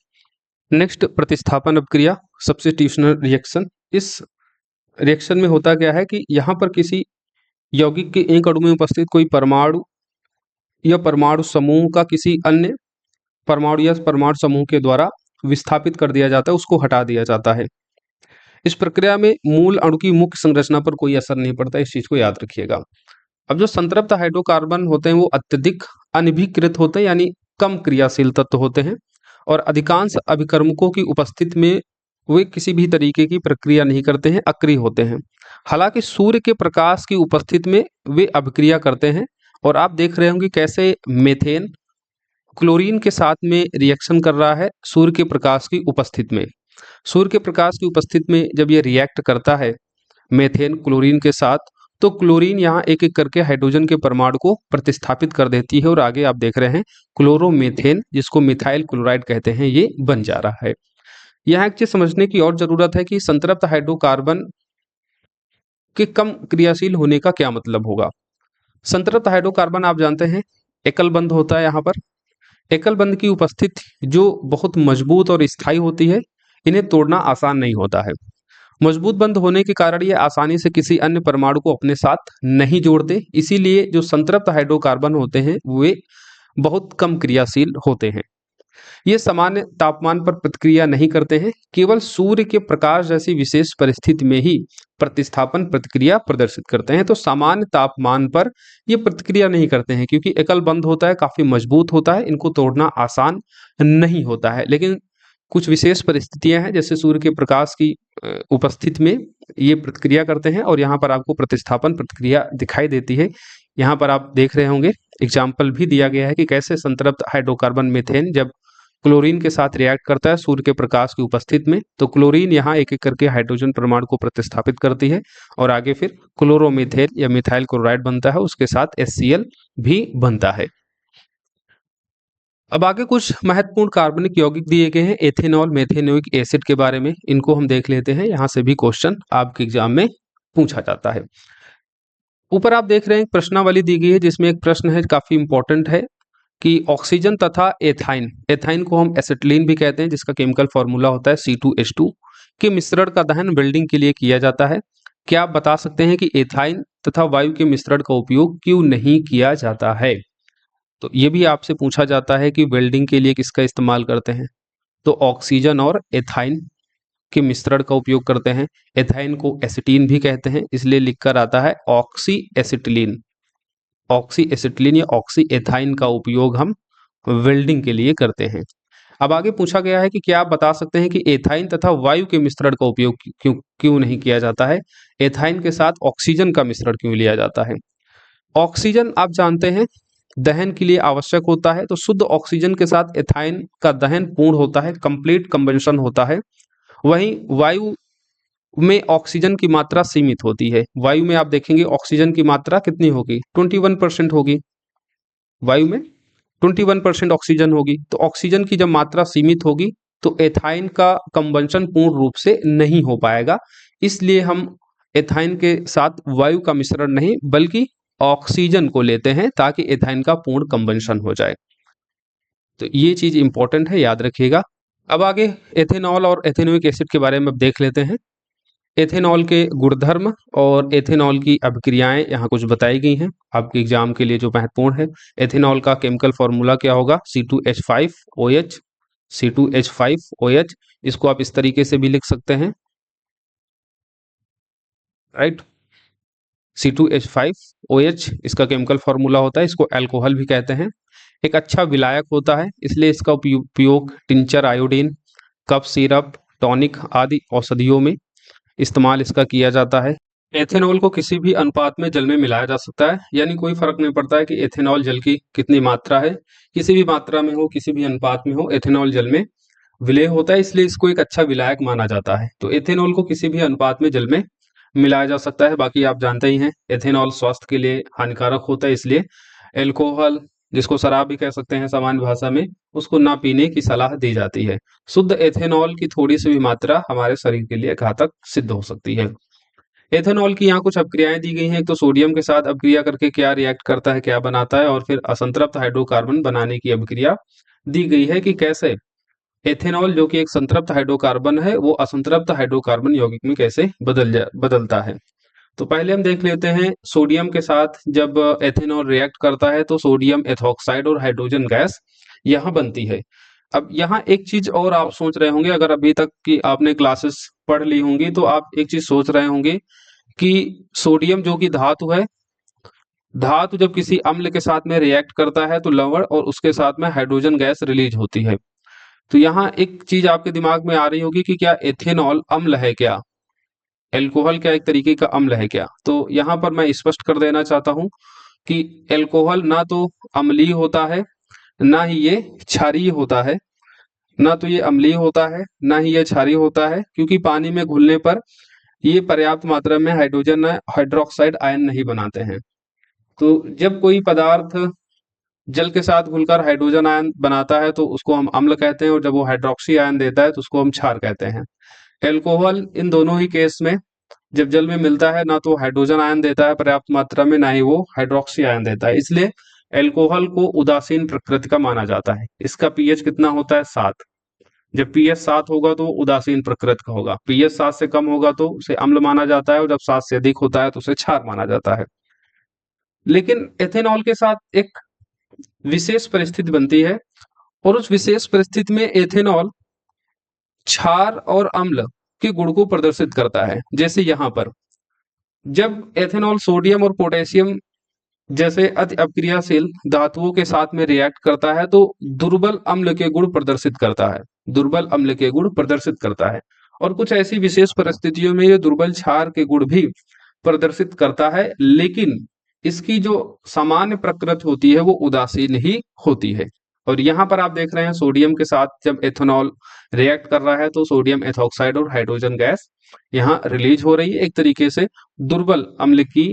नेक्स्ट प्रतिस्थापन अभिक्रिया, सब्स्टिट्यूशनल रिएक्शन। इस रिएक्शन में होता क्या है कि यहाँ पर किसी यौगिक के एक अणु में उपस्थित कोई परमाणु या परमाणु समूह का किसी अन्य परमाणु या परमाणु समूह के द्वारा विस्थापित कर दिया जाता है, उसको हटा दिया जाता है। इस प्रक्रिया में मूल अणु की मुख्य संरचना पर कोई असर नहीं पड़ता, इस चीज को याद रखिएगा। अब जो संतृप्त हाइड्रोकार्बन होते हैं वो अत्यधिक अनभिकृत होते हैं, यानी कम क्रियाशील तत्व होते हैं, और अधिकांश अभिकर्मकों की उपस्थिति में वे किसी भी तरीके की प्रक्रिया नहीं करते हैं, अक्रिय होते हैं। हालांकि सूर्य के प्रकाश की उपस्थिति में वे अभिक्रिया करते हैं। और आप देख रहे होंगे कैसे मीथेन क्लोरीन के साथ में रिएक्शन कर रहा है सूर्य के प्रकाश की उपस्थिति में। सूर्य के प्रकाश की उपस्थिति में जब ये रिएक्ट करता है मीथेन क्लोरीन के साथ, तो क्लोरीन यहाँ एक एक करके हाइड्रोजन के परमाणु को प्रतिस्थापित कर देती है और आगे आप देख रहे हैं क्लोरोमीथेन, जिसको मिथाइल क्लोराइड कहते हैं, ये बन जा रहा है। यहाँ एक चीज समझने की और जरूरत है कि संतृप्त हाइड्रोकार्बन के कम क्रियाशील होने का क्या मतलब होगा। संतृप्त हाइड्रोकार्बन आप जानते हैं एकल बंध होता है। यहाँ पर एकल बंध की उपस्थिति जो बहुत मजबूत और स्थायी होती है, इन्हें तोड़ना आसान नहीं होता है। मजबूत बंध होने के कारण ये आसानी से किसी अन्य परमाणु को अपने साथ नहीं जोड़ते, इसीलिए जो संतृप्त हाइड्रोकार्बन होते हैं वे बहुत कम क्रियाशील होते हैं। ये सामान्य तापमान पर प्रतिक्रिया नहीं करते हैं, केवल सूर्य के प्रकाश जैसी विशेष परिस्थिति में ही प्रतिस्थापन प्रतिक्रिया प्रदर्शित करते हैं। तो सामान्य तापमान पर ये प्रतिक्रिया नहीं करते हैं क्योंकि एकल बंध होता है, काफी मजबूत होता है, इनको तोड़ना आसान नहीं होता है। लेकिन कुछ विशेष परिस्थितियां हैं जैसे सूर्य के प्रकाश की उपस्थिति में ये प्रतिक्रिया करते हैं और यहाँ पर आपको प्रतिस्थापन प्रतिक्रिया दिखाई देती है। यहाँ पर आप देख रहे होंगे एग्जाम्पल भी दिया गया है कि कैसे संतृप्त हाइड्रोकार्बन मीथेन जब क्लोरीन के साथ रिएक्ट करता है सूर्य के प्रकाश की उपस्थिति में, तो क्लोरीन यहाँ एक एक करके हाइड्रोजन परमाणु को प्रतिस्थापित करती है और आगे फिर क्लोरोमीथेन या मिथाइल क्लोराइड बनता है, उसके साथ HCl भी बनता है। अब आगे कुछ महत्वपूर्ण कार्बनिक यौगिक दिए गए हैं एथेनॉल मेथेनोइक एसिड के बारे में, इनको हम देख लेते हैं। यहाँ से भी क्वेश्चन आपके एग्जाम में पूछा जाता है। ऊपर आप देख रहे हैं प्रश्नावली दी गई है जिसमें एक प्रश्न है काफी इंपॉर्टेंट है कि ऑक्सीजन तथा एथाइन, एथाइन को हम एसिटिलीन भी कहते हैं जिसका केमिकल फॉर्मूला होता है C2H2 के मिश्रण का दहन वेल्डिंग के लिए किया जाता है। क्या आप बता सकते हैं कि एथाइन तथा वायु के मिश्रण का उपयोग क्यों नहीं किया जाता है। तो ये भी आपसे पूछा जाता है कि वेल्डिंग के लिए किसका इस्तेमाल करते हैं, तो ऑक्सीजन और एथाइन के मिश्रण का उपयोग करते हैं। एथाइन को एसिटीन भी कहते हैं, इसलिए लिखकर आता है ऑक्सी एसिटिलीन। ऑक्सी एसिटिलीन या ऑक्सी एथाइन का उपयोग हम वेल्डिंग के लिए करते हैं। अब आगे पूछा गया है कि क्या आप बता सकते हैं कि एथाइन तथा वायु के मिश्रण का उपयोग क्यों क्यों नहीं किया जाता है, एथाइन के साथ ऑक्सीजन का मिश्रण क्यों लिया जाता है। ऑक्सीजन आप जानते हैं दहन के लिए आवश्यक होता है, तो शुद्ध ऑक्सीजन के साथ एथाइन का दहन पूर्ण होता है, कंप्लीट कंबंशन होता है। वहीं वायु में ऑक्सीजन की मात्रा सीमित होती है। वायु में आप देखेंगे ऑक्सीजन की मात्रा कितनी होगी, 21% होगी। वायु में 21% ऑक्सीजन होगी, तो ऑक्सीजन की जब मात्रा सीमित होगी तो एथाइन का कंबंशन पूर्ण रूप से नहीं हो पाएगा। इसलिए हम एथाइन के साथ वायु का मिश्रण नहीं बल्कि ऑक्सीजन को लेते हैं ताकि एथाइन का पूर्ण कंबंशन हो जाए। तो ये चीज इंपॉर्टेंट है, याद रखिएगा। अब आगे एथेनॉल और एथेनोइक एसिड के बारे में अब देख लेते हैं। एथेनॉल के गुणधर्म और एथेनॉल की अभिक्रियाएं यहाँ कुछ बताई गई हैं आपके एग्जाम के लिए जो महत्वपूर्ण है। एथेनॉल का केमिकल फॉर्मूला क्या होगा, C2H5OH। C2H5OH, इसको आप इस तरीके से भी लिख सकते हैं, राइट। C2H5OH इसका केमिकल फॉर्मूला होता है, इसको अल्कोहल भी कहते हैं। एक अच्छा विलायक होता है, इसलिए इसका उपयोग tincture, iodine, cough syrup, tonic आदि औषधियों में इस्तेमाल इसका किया जाता है। एथेनॉल को किसी भी अनुपात में जल में मिलाया जा सकता है, यानी कोई फर्क नहीं पड़ता है कि एथेनॉल जल की कितनी मात्रा है, किसी भी मात्रा में हो, किसी भी अनुपात में हो, एथेनॉल जल में विलेय होता है, इसलिए इसको एक अच्छा विलायक माना जाता है। तो एथेनॉल को किसी भी अनुपात में जल में मिलाया जा सकता है। बाकी आप जानते ही हैं एथेनॉल स्वास्थ्य के लिए हानिकारक होता है, इसलिए एल्कोहल, जिसको शराब भी कह सकते हैं सामान्य भाषा में, उसको ना पीने की सलाह दी जाती है। शुद्ध एथेनॉल की थोड़ी सी भी मात्रा हमारे शरीर के लिए घातक सिद्ध हो सकती है। एथेनॉल की यहाँ कुछ अभिक्रियाएं दी गई हैं। एक तो सोडियम के साथ अभिक्रिया करके क्या रिएक्ट करता है, क्या बनाता है, और फिर असंतृप्त हाइड्रोकार्बन बनाने की अभिक्रिया दी गई है कि कैसे एथेनॉल जो कि एक संतृप्त हाइड्रोकार्बन है वो असंतृप्त हाइड्रोकार्बन यौगिक में कैसे बदलता है। तो पहले हम देख लेते हैं सोडियम के साथ जब एथेनॉल रिएक्ट करता है तो सोडियम एथॉक्साइड और हाइड्रोजन गैस यहाँ बनती है। अब यहाँ एक चीज और आप सोच रहे होंगे, अगर अभी तक की आपने क्लासेस पढ़ ली होंगी तो आप एक चीज सोच रहे होंगे कि सोडियम जो कि धातु है, धातु जब किसी अम्ल के साथ में रिएक्ट करता है तो लवण और उसके साथ में हाइड्रोजन गैस रिलीज होती है। तो यहाँ एक चीज आपके दिमाग में आ रही होगी कि क्या एथेनॉल अम्ल है क्या, एल्कोहल क्या एक तरीके का अम्ल है क्या। तो यहाँ पर मैं स्पष्ट कर देना चाहता हूँ कि एल्कोहल ना तो अम्लीय होता है, ना ही ये क्षारीय होता है, ना तो ये अम्लीय होता है, ना ही ये क्षारीय होता है, क्योंकि पानी में घुलने पर ये पर्याप्त मात्रा में हाइड्रोजन हाइड्रोक्साइड आयन नहीं बनाते हैं। तो जब कोई पदार्थ जल के साथ घुलकर हाइड्रोजन आयन बनाता है तो उसको हम अम्ल कहते हैं, और जब वो हाइड्रोक्सी आयन देता है तो उसको हम क्षार कहते हैं। एल्कोहल इन दोनों ही केस में जब जल में मिलता है ना तो हाइड्रोजन आयन देता है पर्याप्त मात्रा में, ना ही वो हाइड्रोक्सी आयन देता है, इसलिए एल्कोहल को उदासीन प्रकृति का माना जाता है। इसका पीएच कितना होता है, 7। जब पीएच 7 होगा तो उदासीन प्रकृति का होगा, पीएच 7 से कम होगा तो उसे अम्ल माना जाता है, और जब 7 से अधिक होता है तो उसे क्षार माना जाता है। लेकिन एथेनॉल के साथ एक विशेष परिस्थिति बनती है, और उस विशेष परिस्थिति में एथेनॉल क्षार और अम्ल के गुण को प्रदर्शित करता है। जैसे यहाँ पर जब एथेनॉल सोडियम और पोटेशियम जैसे अति अपक्रियाशील धातुओं के साथ में रिएक्ट करता है तो दुर्बल अम्ल के गुण प्रदर्शित करता है, दुर्बल अम्ल के गुण प्रदर्शित करता है। और कुछ ऐसी विशेष परिस्थितियों में ये दुर्बल क्षार के गुण भी प्रदर्शित करता है, लेकिन इसकी जो सामान्य प्रकृति होती है वो उदासीन ही होती है। और यहाँ पर आप देख रहे हैं सोडियम के साथ जब एथेनॉल रिएक्ट कर रहा है तो सोडियम एथॉक्साइड और हाइड्रोजन गैस यहाँ रिलीज हो रही है, एक तरीके से दुर्बल अम्ल की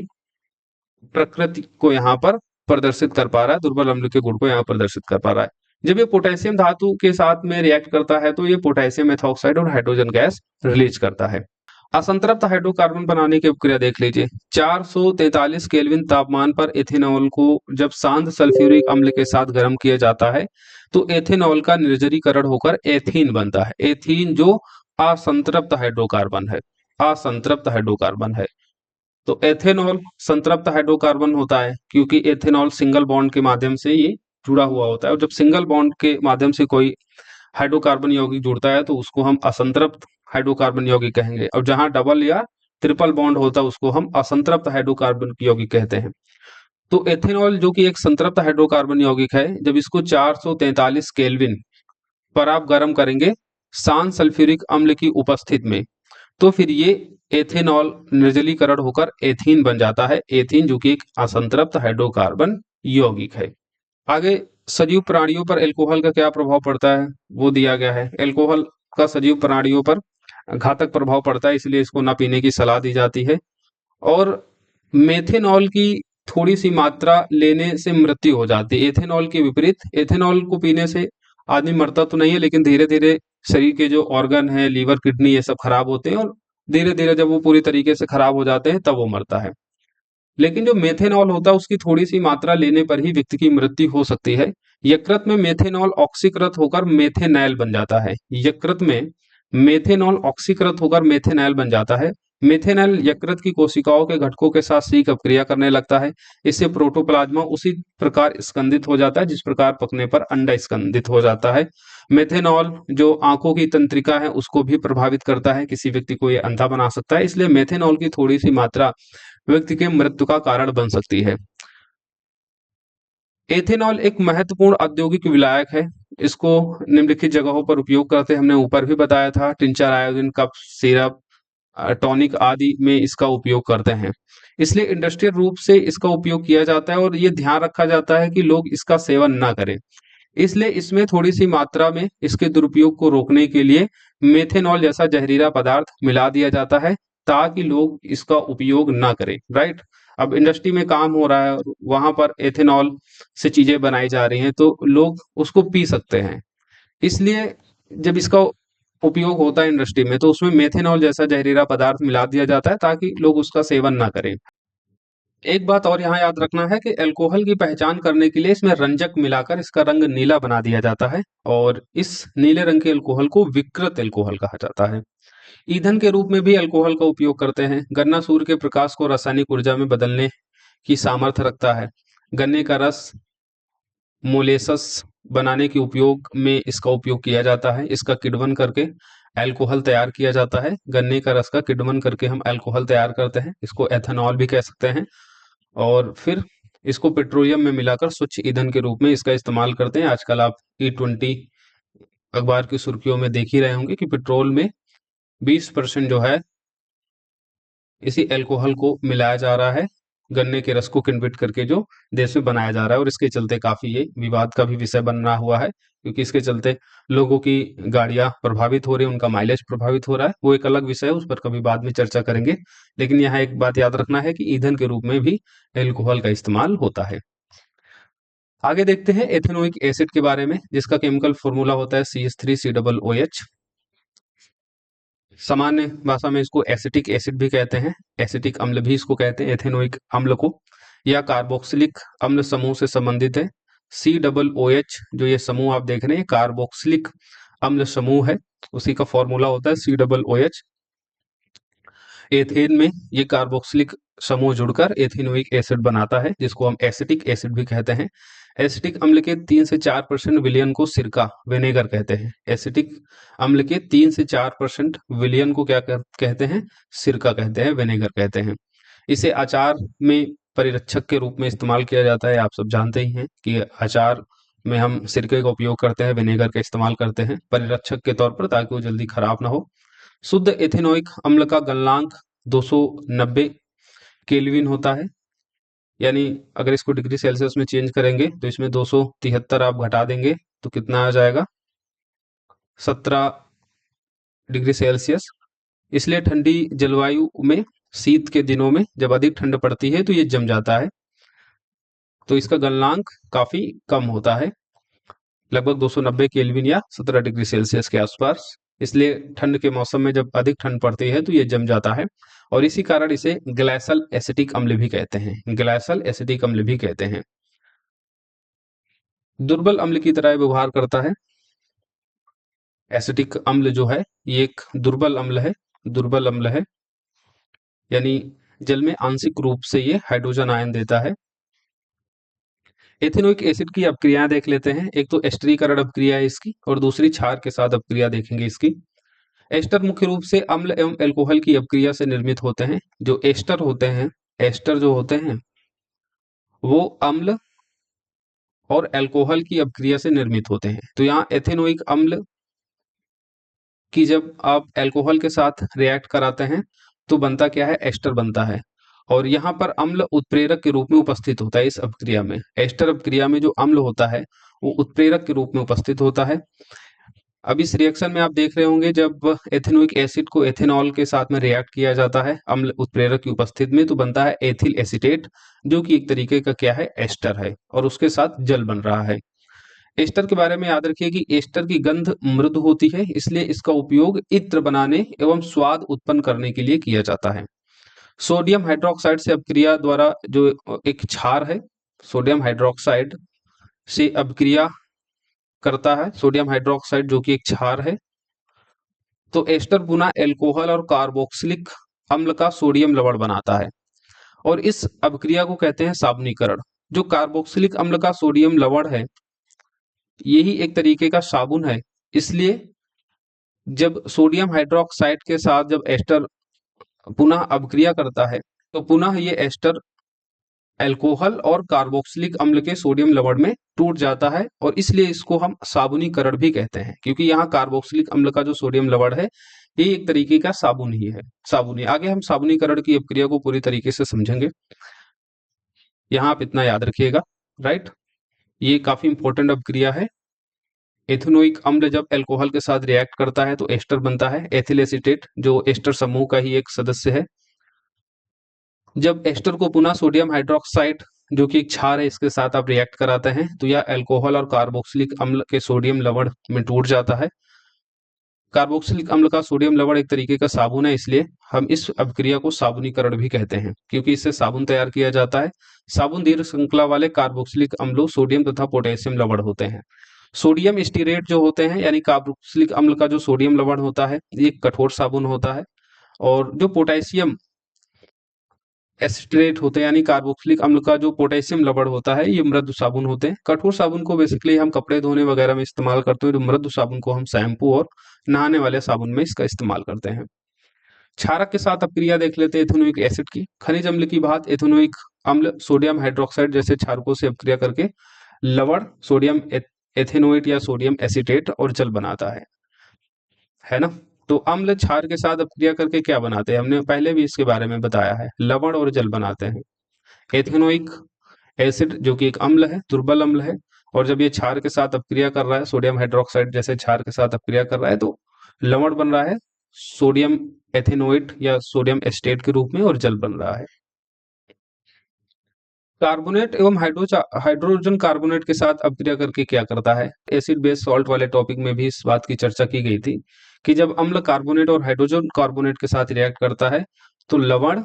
प्रकृति को यहाँ पर प्रदर्शित कर पा रहा है, दुर्बल अम्ल के गुण को यहाँ प्रदर्शित कर पा रहा है। जब ये पोटेशियम धातु के साथ में रिएक्ट करता है तो ये पोटेशियम एथॉक्साइड और हाइड्रोजन गैस रिलीज करता है। असंतृप्त हाइड्रोकार्बन बनाने की प्रक्रिया देख लीजिए। 443 केल्विन तापमान पर एथेनॉल को जब शांत सल्फ्यूरिक अम्ल के साथ गर्म किया जाता है तो एथेनॉल का निर्जलीकरण होकर एथीन बनता है। एथीन जो असंतृप्त हाइड्रोकार्बन है, असंतृप्त हाइड्रोकार्बन है। तो एथेनॉल संतृप्त हाइड्रोकार्बन होता है क्योंकि एथेनॉल सिंगल बॉन्ड के माध्यम से ये जुड़ा हुआ होता है, और जब सिंगल बॉन्ड के माध्यम से कोई हाइड्रोकार्बन यौगिक जुड़ता है तो उसको हम असंतृप्त हाइड्रोकार्बन यौगिक कहेंगे, और जहां डबल या ट्रिपल बॉन्ड होता है उसको हम असंतृप्त हाइड्रोकार्बन यौगिक कहते हैं। तो एथेनॉल जो कि एक संतृप्त हाइड्रोकार्बन यौगिक है, जब इसको 443 केल्विन पर आप गर्म करेंगे शांत सल्फ्यूरिक अम्ल की उपस्थिति में, तो फिर ये एथेनॉल निर्जलीकरण होकर एथीन बन जाता है। एथीन जो कि एक असंतृप्त हाइड्रोकार्बन यौगिक है। आगे सजीव प्राणियों पर एल्कोहल का क्या प्रभाव पड़ता है वो दिया गया है। एल्कोहल का सजीव प्राणियों पर घातक प्रभाव पड़ता है, इसलिए इसको ना पीने की सलाह दी जाती है। और मेथेनॉल की थोड़ी सी मात्रा लेने से मृत्यु हो जाती है। एथेनॉल के विपरीत एथेनॉल को पीने से आदमी मरता तो नहीं है, लेकिन धीरे धीरे शरीर के जो ऑर्गन है, लीवर, किडनी, ये सब खराब होते हैं, और धीरे धीरे जब वो पूरी तरीके से खराब हो जाते हैं तब वो मरता है। लेकिन जो मेथेनॉल होता है उसकी थोड़ी सी मात्रा लेने पर ही व्यक्ति की मृत्यु हो सकती है। यकृत में मेथेनॉल ऑक्सीकृत होकर मेथेनैल बन जाता है। यकृत में मेथेनॉल ऑक्सीकृत होकर मेथेनैल बन जाता है। मेथेनैल यकृत की कोशिकाओं के घटकों के साथ शीघ्र अपक्रिया करने लगता है। इससे प्रोटोप्लाज्मा उसी प्रकार स्कंदित हो जाता है जिस प्रकार पकने पर अंडा स्कंदित हो जाता है। मेथेनॉल जो आंखों की तंत्रिका है उसको भी प्रभावित करता है, किसी व्यक्ति को ये अंधा बना सकता है, इसलिए मेथेनॉल की थोड़ी सी मात्रा व्यक्ति के मृत्यु का कारण बन सकती है। एथेनॉल एक महत्वपूर्ण औद्योगिक विलायक है। इसको निम्नलिखित जगहों पर उपयोग करते हैं, हमने ऊपर भी बताया था, tincture, iodine, cough syrup, tonic आदि में इसका उपयोग करते हैं। इसलिए इंडस्ट्रियल रूप से इसका उपयोग किया जाता है, और ये ध्यान रखा जाता है कि लोग इसका सेवन ना करें। इसलिए इसमें थोड़ी सी मात्रा में इसके दुरुपयोग को रोकने के लिए मेथेनॉल जैसा जहरीला पदार्थ मिला दिया जाता है ताकि लोग इसका उपयोग ना करें। राइट, अब इंडस्ट्री में काम हो रहा है और वहां पर एथेनॉल से चीजें बनाई जा रही हैं तो लोग उसको पी सकते हैं, इसलिए जब इसका उपयोग होता है इंडस्ट्री में तो उसमें मेथेनॉल जैसा जहरीला पदार्थ मिला दिया जाता है ताकि लोग उसका सेवन ना करें। एक बात और यहाँ याद रखना है कि अल्कोहल की पहचान करने के लिए इसमें रंजक मिलाकर इसका रंग नीला बना दिया जाता है, और इस नीले रंग के अल्कोहल को विकृत अल्कोहल कहा जाता है। ईंधन के रूप में भी अल्कोहल का उपयोग करते हैं। गन्ना सूर्य के प्रकाश को रासायनिक ऊर्जा में बदलने की सामर्थ्य रखता है। गन्ने का रस मोलेसस बनाने के उपयोग में इसका उपयोग किया जाता है। इसका किण्वन करके अल्कोहल तैयार किया जाता है। गन्ने का रस का किण्वन करके हम अल्कोहल तैयार करते हैं, इसको एथेनॉल भी कह सकते हैं। और फिर इसको पेट्रोलियम में मिलाकर स्वच्छ ईंधन के रूप में इसका इस्तेमाल करते हैं। आजकल आप E20 अखबार की सुर्खियों में देख ही रहे होंगे कि पेट्रोल में 20% जो है इसी अल्कोहल को मिलाया जा रहा है, गन्ने के रस को कन्वर्ट करके जो देश में बनाया जा रहा है, और इसके चलते काफी ये विवाद का भी विषय बन रहा हुआ है, क्योंकि इसके चलते लोगों की गाड़ियां प्रभावित हो रही हैं, उनका माइलेज प्रभावित हो रहा है। वो एक अलग विषय है, उस पर कभी बाद में चर्चा करेंगे। लेकिन यहाँ एक बात याद रखना है कि ईंधन के रूप में भी एल्कोहल का इस्तेमाल होता है। आगे देखते हैं एथेनोइक एसिड के बारे में, जिसका केमिकल फॉर्मूला होता है CH3COOH। सामान्य भाषा में इसको एसिटिक एसिड भी कहते हैं, एसिटिक अम्ल भी इसको कहते हैं एथेनोइक अम्ल को। यह कार्बोक्सिलिक अम्ल समूह से संबंधित है। COOH जो ये समूह आप देख रहे हैं कार्बोक्सिलिक अम्ल समूह है, उसी का फॉर्मूला होता है COOH। एथेन में ये कार्बोक्सिलिक समूह जुड़कर एथेनोइक एसिड बनाता है, जिसको हम एसिटिक एसिड भी कहते हैं। एसिटिक अम्ल के 3 से 4% विलयन को सिरका विनेगर कहते हैं। एसिटिक अम्ल के 3 से 4% विलयन को क्या कहते हैं? सिरका कहते हैं, विनेगर कहते हैं। इसे अचार में परिरक्षक के रूप में इस्तेमाल किया जाता है। आप सब जानते ही हैं कि अचार में हम सिरके का उपयोग करते हैं, विनेगर का इस्तेमाल करते हैं परिरक्षक के तौर पर, ताकि वो जल्दी खराब ना हो। शुद्ध एथेनोइक अम्ल का गलनांक 290 केल्विन होता है, यानी अगर इसको डिग्री सेल्सियस में चेंज करेंगे तो इसमें 273 आप घटा देंगे तो कितना आ जाएगा? 17 डिग्री सेल्सियस। इसलिए ठंडी जलवायु में, शीत के दिनों में जब अधिक ठंड पड़ती है तो ये जम जाता है, तो इसका गलनांक काफी कम होता है, लगभग 290 केल्विन या 17 डिग्री सेल्सियस के आसपास। इसलिए ठंड के मौसम में जब अधिक ठंड पड़ती है तो ये जम जाता है, और इसी कारण इसे ग्लाइसल एसिटिक अम्ल भी कहते हैं, ग्लाइसल एसिटिक अम्ल भी कहते हैं। दुर्बल अम्ल की तरह व्यवहार करता है। एसिटिक अम्ल जो है ये एक दुर्बल अम्ल है, दुर्बल अम्ल है, यानी जल में आंशिक रूप से ये हाइड्रोजन आयन देता है। एथेनोइक एसिड की अपक्रियाएं देख लेते हैं। एक तो एस्टरीकरण अपक्रिया है इसकी, और दूसरी क्षार के साथ अपक्रिया देखेंगे इसकी। एस्टर मुख्य रूप से अम्ल एवं एल्कोहल की अपक्रिया से निर्मित होते हैं। जो एस्टर होते हैं, एस्टर जो होते हैं वो अम्ल और एल्कोहल की अपक्रिया से निर्मित होते हैं। तो यहाँ एथेनोइक अम्ल की जब आप एल्कोहल के साथ रिएक्ट कराते हैं तो बनता क्या है? एस्टर बनता है, और यहाँ पर अम्ल उत्प्रेरक के रूप में उपस्थित होता है। इस अपक्रिया में, एस्टर अपक्रिया में जो अम्ल होता है वो उत्प्रेरक के रूप में उपस्थित होता है। अब इस रिएक्शन में आप देख रहे होंगे जब एथेनोइक एसिड को एथेनॉल के साथ में रिएक्ट किया जाता है अम्ल उत्प्रेरक की उपस्थिति में, तो बनता है एथिल एसीटेट, जो कि एक तरीके का क्या है? एस्टर है, और उसके साथ जल बन रहा है। एस्टर के बारे में याद रखिए कि एस्टर की गंध मृदु होती है, इसलिए इसका उपयोग इत्र बनाने एवं स्वाद उत्पन्न करने के लिए किया जाता है। सोडियम हाइड्रोक्साइड से अपक्रिया द्वारा जो एक क्षार है, सोडियम हाइड्रोक्साइड से अपक्रिया करता है, सोडियम हाइड्रोक्साइड जो कि एक क्षार है, तो एस्टर पुनः एल्कोहल और कार्बोक्सिलिक अम्ल का सोडियम लवण बनाता है, और इस अपक्रिया को कहते हैं साबुनीकरण। जो कार्बोक्सिलिक अम्ल का सोडियम लवण है यही एक तरीके का साबुन है, इसलिए जब सोडियम हाइड्रोक्साइड के साथ जब एस्टर पुनः अपक्रिया करता है तो पुनः ये एस्टर अल्कोहल और कार्बोक्सिलिक अम्ल के सोडियम लवण में टूट जाता है, और इसलिए इसको हम साबुनीकरण भी कहते हैं, क्योंकि यहाँ कार्बोक्सिलिक अम्ल का जो सोडियम लवण है ये एक तरीके का साबुन ही है, साबुन। आगे हम साबुनीकरण की अपक्रिया को पूरी तरीके से समझेंगे, यहाँ आप इतना याद रखिएगा, राइट। ये काफी इंपॉर्टेंट अपक्रिया है। एथेनोइक अम्ल जब अल्कोहल के साथ रिएक्ट करता है तो एस्टर बनता है, एथिल एसीटेट, जो एस्टर समूह का ही एक सदस्य है। जब एस्टर को पुनः सोडियम हाइड्रोक्साइड जो कि एक क्षार है इसके साथ आप रिएक्ट कराते हैं तो यह अल्कोहल और कार्बोक्सिलिक अम्ल के सोडियम लवण में टूट जाता है। कार्बोक्सिलिक अम्ल का सोडियम लवण एक तरीके का साबुन है, इसलिए हम इस अपक्रिया को साबुनीकरण भी कहते हैं, क्योंकि इससे साबुन तैयार किया जाता है। साबुन दीर्घ श्रृंखला वाले कार्बोक्सिलिक अम्लों सोडियम तथा पोटेशियम लवण होते हैं। सोडियम स्टीरेट जो होते हैं, यानी कार्बोक्सिलिक अम्ल का जो सोडियम लवण होता है ये कठोर साबुन होता है, और जो पोटेशियम एसिट्रेट होते हैं, यानी कार्बोक्सिलिक अम्ल का जो पोटेशियम लवण होता है ये मृदु साबुन होते हैं। कठोर साबुन को बेसिकली हम कपड़े धोने वगैरह में इस्तेमाल करते हैं, तो मृदु साबुन को हम शैम्पू और नहाने वाले साबुन में इसका इस्तेमाल करते हैं। क्षारक के साथ अपक्रिया देख लेते हैं एथेनोइक एसिड की। खनिज अम्ल की बात, एथेनोइक अम्ल सोडियम हाइड्रोक्साइड जैसे क्षारकों से अपक्रिया करके लवण सोडियम एथेनोएट या सोडियम एसीटेट और जल बनाता है ना। तो अम्ल क्षार के साथ अपक्रिया करके क्या बनाते हैं, हमने पहले भी इसके बारे में बताया है, लवण और जल बनाते हैं। एथेनोइक एसिड जो कि एक अम्ल है, दुर्बल अम्ल है, और जब ये क्षार के साथ अपक्रिया कर रहा है, सोडियम हाइड्रोक्साइड जैसे क्षार के साथ अपक्रिया कर रहा है, तो लवण बन रहा है सोडियम एथेनोएट या सोडियम एस्टेट के रूप में, और जल बन रहा है। कार्बोनेट एवं हाइड्रोजन कार्बोनेट के साथ अपक्रिया करके क्या करता है, एसिड बेस सॉल्ट वाले टॉपिक में भी इस बात की चर्चा की गई थी कि जब अम्ल कार्बोनेट और हाइड्रोजन कार्बोनेट के साथ रिएक्ट करता है तो लवण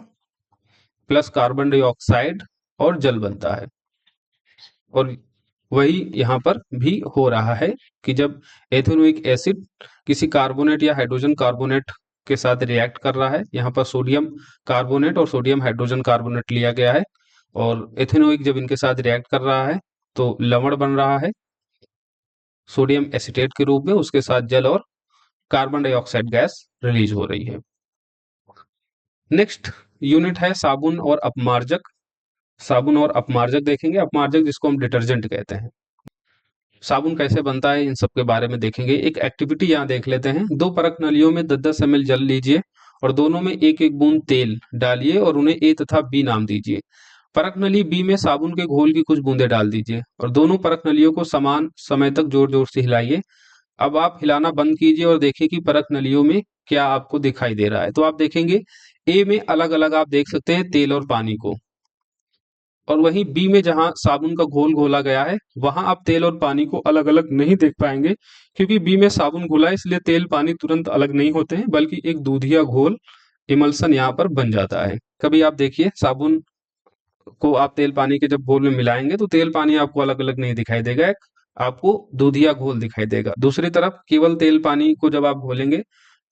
प्लस कार्बन डाइऑक्साइड और जल बनता है। और वही यहाँ पर भी हो रहा है कि जब एथेनोइक एसिड किसी कार्बोनेट या हाइड्रोजन कार्बोनेट के साथ रिएक्ट कर रहा है, यहाँ पर सोडियम कार्बोनेट और सोडियम हाइड्रोजन कार्बोनेट लिया गया है, और एथेनोइक जब इनके साथ रिएक्ट कर रहा है तो लवण बन रहा है सोडियम एसीटेट के रूप में, उसके साथ जल और कार्बन डाइऑक्साइड गैस रिलीज हो रही है। नेक्स्ट यूनिट है साबुन और अपमार्जक। साबुन और अपमार्जक देखेंगे, अपमार्जक जिसको हम डिटर्जेंट कहते हैं। साबुन कैसे बनता है इन सब के बारे में देखेंगे। एक एक्टिविटी यहाँ देख लेते हैं। 2 परख नलियों में 10-10 ml जल लीजिए और दोनों में एक एक बूंद तेल डालिए और उन्हें ए तथा बी नाम दीजिए। परख नली बी में साबुन के घोल की कुछ बूंदें डाल दीजिए और दोनों परख नलियों को समान समय तक जोर जोर से हिलाइए। अब आप हिलाना बंद कीजिए और देखिए कि परख नलियों में क्या आपको दिखाई दे रहा है। तो आप देखेंगे ए में अलग अलग आप देख सकते हैं तेल और पानी को, और वहीं बी में जहां साबुन का घोल घोला गया है वहां आप तेल और पानी को अलग अलग नहीं देख पाएंगे, क्योंकि बी में साबुन घोला है, इसलिए तेल पानी तुरंत अलग नहीं होते हैं, बल्कि एक दूधिया घोल इमल्सन यहाँ पर बन जाता है। कभी आप देखिए साबुन को आप तेल पानी के जब घोल में मिलाएंगे तो तेल पानी आपको अलग अलग नहीं दिखाई देगा, एक आपको दूधिया घोल दिखाई देगा। दूसरी तरफ केवल तेल पानी को जब आप घोलेंगे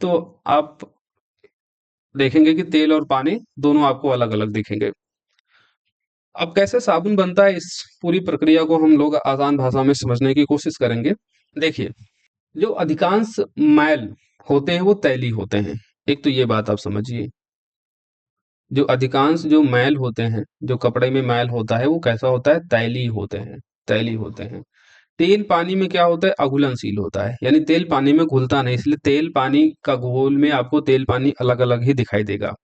तो आप देखेंगे कि तेल और पानी दोनों आपको अलग अलग दिखेंगे। अब कैसे साबुन बनता है, इस पूरी प्रक्रिया को हम लोग आसान भाषा में समझने की कोशिश करेंगे। देखिए, जो अधिकांश मैल होते हैं वो तैलीय होते हैं। एक तो ये बात आप समझिए, जो अधिकांश जो मैल होते हैं, जो कपड़े में मैल होता है वो कैसा होता है, तैलीय होते हैं, तैलीय होते हैं। तेल पानी में क्या होता है, अघुलनशील होता है, यानी तेल पानी में घुलता नहीं, इसलिए तेल पानी का घोल में आपको तेल पानी अलग अलग ही दिखाई देगा।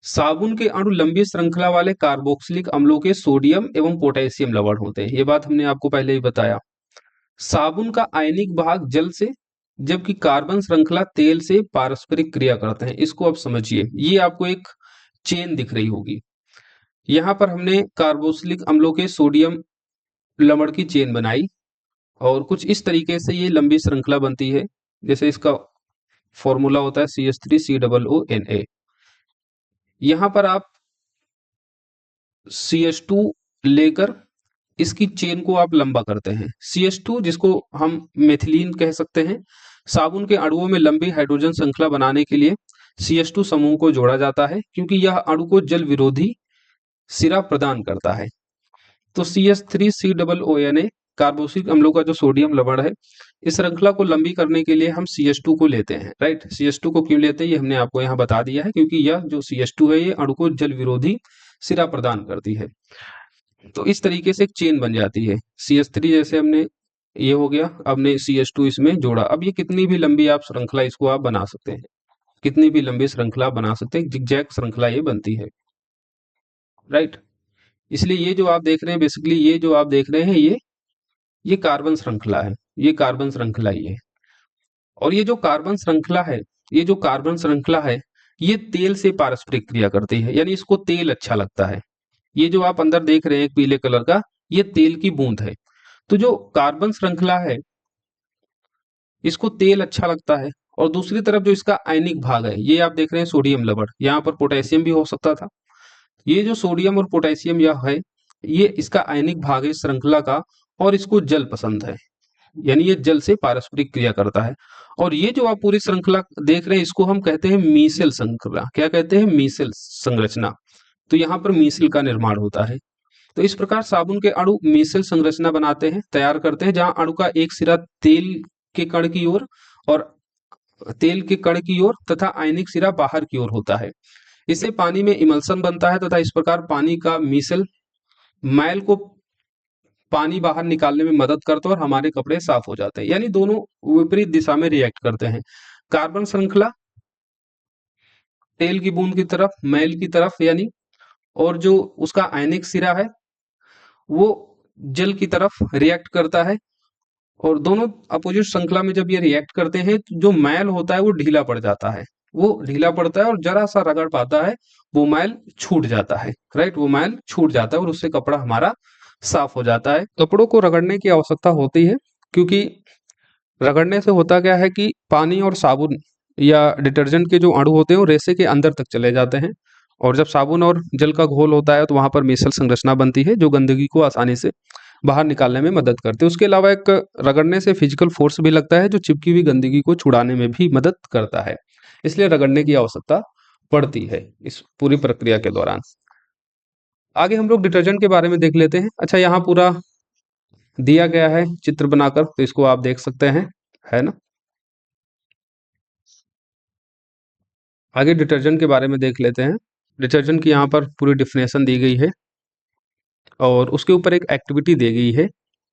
साबुन के अणु लंबी श्रृंखला वाले कार्बोक्सिलिक अम्लों के सोडियम एवं पोटेशियम लवण होते हैं, ये बात हमने आपको पहले ही बताया। साबुन का आयनिक भाग जल से, जबकि कार्बन श्रृंखला तेल से पारस्परिक क्रिया करते हैं। इसको आप समझिए, ये आपको एक चेन दिख रही होगी। यहाँ पर हमने कार्बोक्सिलिक अम्लों के सोडियम लवण की चेन बनाई और कुछ इस तरीके से ये लंबी श्रृंखला बनती है। जैसे इसका फॉर्मूला होता है CH3COONA। यहाँ पर आप CH2 लेकर इसकी चेन को आप लंबा करते हैं। CH2 जिसको हम मेथिलीन कह सकते हैं, साबुन के अणुओं में लंबी हाइड्रोजन श्रृंखला बनाने के लिए CH2 समूह को जोड़ा जाता है, क्योंकि यह अणु को जल विरोधी सिरा प्रदान करता है। तो CH3COONA कार्बोक्सिलिक अम्लों का जो सोडियम लवण है, इस श्रृंखला को लंबी करने के लिए हम CH2 को लेते हैं, राइट। CH2 को क्यों लेते हैं ये हमने आपको यहाँ बता दिया है, क्योंकि यह जो CH2 है ये अणु को जल विरोधी सिरा प्रदान करती है। तो इस तरीके से एक चेन बन जाती है। CH3 जैसे हमने ये हो गया, हमने CH2 इसमें जोड़ा। अब ये कितनी भी लंबी आप श्रृंखला इसको आप बना सकते हैं, कितनी भी लंबी श्रृंखला बना सकते हैं, जिगजैग श्रृंखला ये बनती है, राइट। इसलिए ये जो आप देख रहे हैं, बेसिकली ये जो आप देख रहे हैं ये कार्बन श्रृंखला है, ये कार्बन श्रृंखला ही है। और ये जो कार्बन श्रृंखला है, ये जो कार्बन श्रृंखला है, ये तेल से पारस्परिक क्रिया करती है, यानी इसको तेल अच्छा लगता है। ये जो आप अंदर देख रहे हैं एक पीले कलर का, ये तेल की बूंद है। तो जो कार्बन श्रृंखला है इसको तेल अच्छा लगता है, और दूसरी तरफ जो इसका आयनिक भाग है, ये आप देख रहे हैं सोडियम लवण, यहाँ पर पोटेशियम भी हो सकता था। ये जो सोडियम और पोटेशियम यह है, ये इसका आयनिक भाग है इस श्रृंखला का, और इसको जल पसंद है, यानी ये जल से पारस्परिक क्रिया करता है। और ये जो आप पूरी श्रृंखला देख रहे हैं इसको हम कहते हैं मीसेल श्रृंखला। क्या कहते हैं, मीसेल संरचना। तो यहाँ पर मीसेल का निर्माण होता है। तो इस प्रकार साबुन के अणु मीसेल संरचना बनाते हैं, तैयार करते हैं, जहां अणु का एक सिरा तेल के कण की ओर और तेल के कण की ओर तथा आयनिक सिरा बाहर की ओर होता है। इससे पानी में इमल्सन बनता है तथा इस प्रकार पानी का मीसेल मैल को पानी बाहर निकालने में मदद करता है और हमारे कपड़े साफ हो जाते हैं, यानी दोनों विपरीत दिशा में रिएक्ट करते हैं। कार्बन श्रृंखला तेल की बूंद की तरफ, मैल की तरफ यानी, और जो उसका आयनिक सिरा है वो जल की तरफ रिएक्ट करता है। और दोनों अपोजिट श्रृंखला में जब ये रिएक्ट करते हैं तो जो मैल होता है वो ढीला पड़ जाता है, वो ढीला पड़ता है और जरा सा रगड़ पाता है, वो मैल छूट जाता है। राइट, वो मैल छूट जाता है और उससे कपड़ा हमारा साफ हो जाता है। कपड़ों को रगड़ने की आवश्यकता होती है क्योंकि रगड़ने से होता क्या है कि पानी और साबुन या डिटर्जेंट के जो अणु होते हैं वो रेसे के अंदर तक चले जाते हैं, और जब साबुन और जल का घोल होता है तो वहां पर मिसल संरचना बनती है जो गंदगी को आसानी से बाहर निकालने में मदद करते हैं। उसके अलावा एक रगड़ने से फिजिकल फोर्स भी लगता है जो चिपकी हुई गंदगी को छुड़ाने में भी मदद करता है, इसलिए रगड़ने की आवश्यकता पड़ती है इस पूरी प्रक्रिया के दौरान। आगे हम लोग डिटर्जेंट के बारे में देख लेते हैं। अच्छा, यहाँ पूरा दिया गया है चित्र बनाकर, तो इसको आप देख सकते हैं, है ना। आगे डिटर्जेंट के बारे में देख लेते हैं। डिटर्जेंट की यहाँ पर पूरी डिफिनेशन दी गई है और उसके ऊपर एक एक्टिविटी दी गई है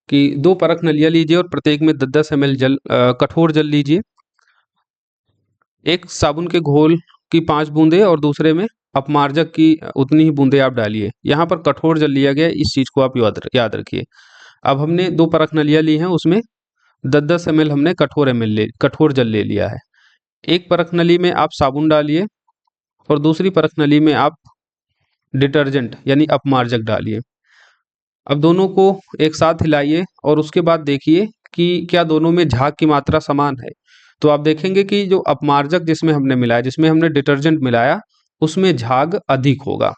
कि 2 परख नलियाँ लीजिए और प्रत्येक में 10-10 ml जल, कठोर जल लीजिए। एक साबुन के घोल की 5 बूंदे और दूसरे में अपमार्जक की उतनी ही बूंदे आप डालिए। यहाँ पर कठोर जल लिया गया, इस चीज को आप याद रखिए। अब हमने 2 परख नलियाँ ली हैं, उसमें 10-10 ml हमने कठोर जल ले लिया है। एक परख नली में आप साबुन डालिए और दूसरी परख नली में आप डिटर्जेंट यानी अपमार्जक डालिए। अब दोनों को एक साथ हिलाइए और उसके बाद देखिए कि क्या दोनों में झाग की मात्रा समान है। तो आप देखेंगे कि जो अपमार्जक जिसमें हमने मिलाया, जिसमें हमने डिटर्जेंट मिलाया, उसमें झाग अधिक होगा,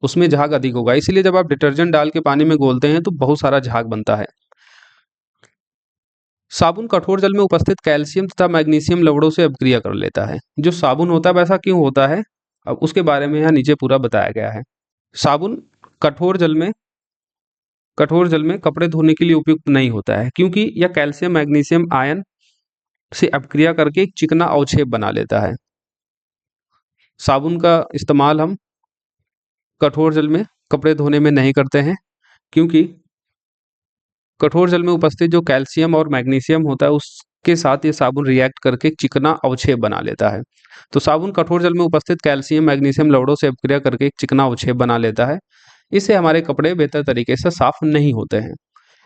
उसमें झाग अधिक होगा। इसीलिए जब आप डिटर्जेंट डाल के पानी में घोलते हैं तो बहुत सारा झाग बनता है। साबुन कठोर जल में उपस्थित कैल्शियम तथा मैग्नीशियम लवणों से अपक्रिया कर लेता है। जो साबुन होता है वैसा क्यों होता है, अब उसके बारे में यहाँ नीचे पूरा बताया गया है। साबुन कठोर जल में कपड़े धोने के लिए उपयुक्त नहीं होता है क्योंकि यह कैल्शियम मैग्नीशियम आयन से अपक्रिया करके एक चिकना अवक्षेप बना लेता है। साबुन का इस्तेमाल हम कठोर जल में कपड़े धोने में नहीं करते हैं क्योंकि कठोर जल में उपस्थित जो कैल्शियम और मैग्नीशियम होता है उसके साथ ये साबुन रिएक्ट करके एक चिकना अवक्षेप बना लेता है। तो साबुन कठोर जल में उपस्थित कैल्शियम मैग्नीशियम लवणों से अपक्रिया करके एक चिकना अवक्षेप बना लेता है। इससे हमारे कपड़े बेहतर तरीके से साफ नहीं होते हैं।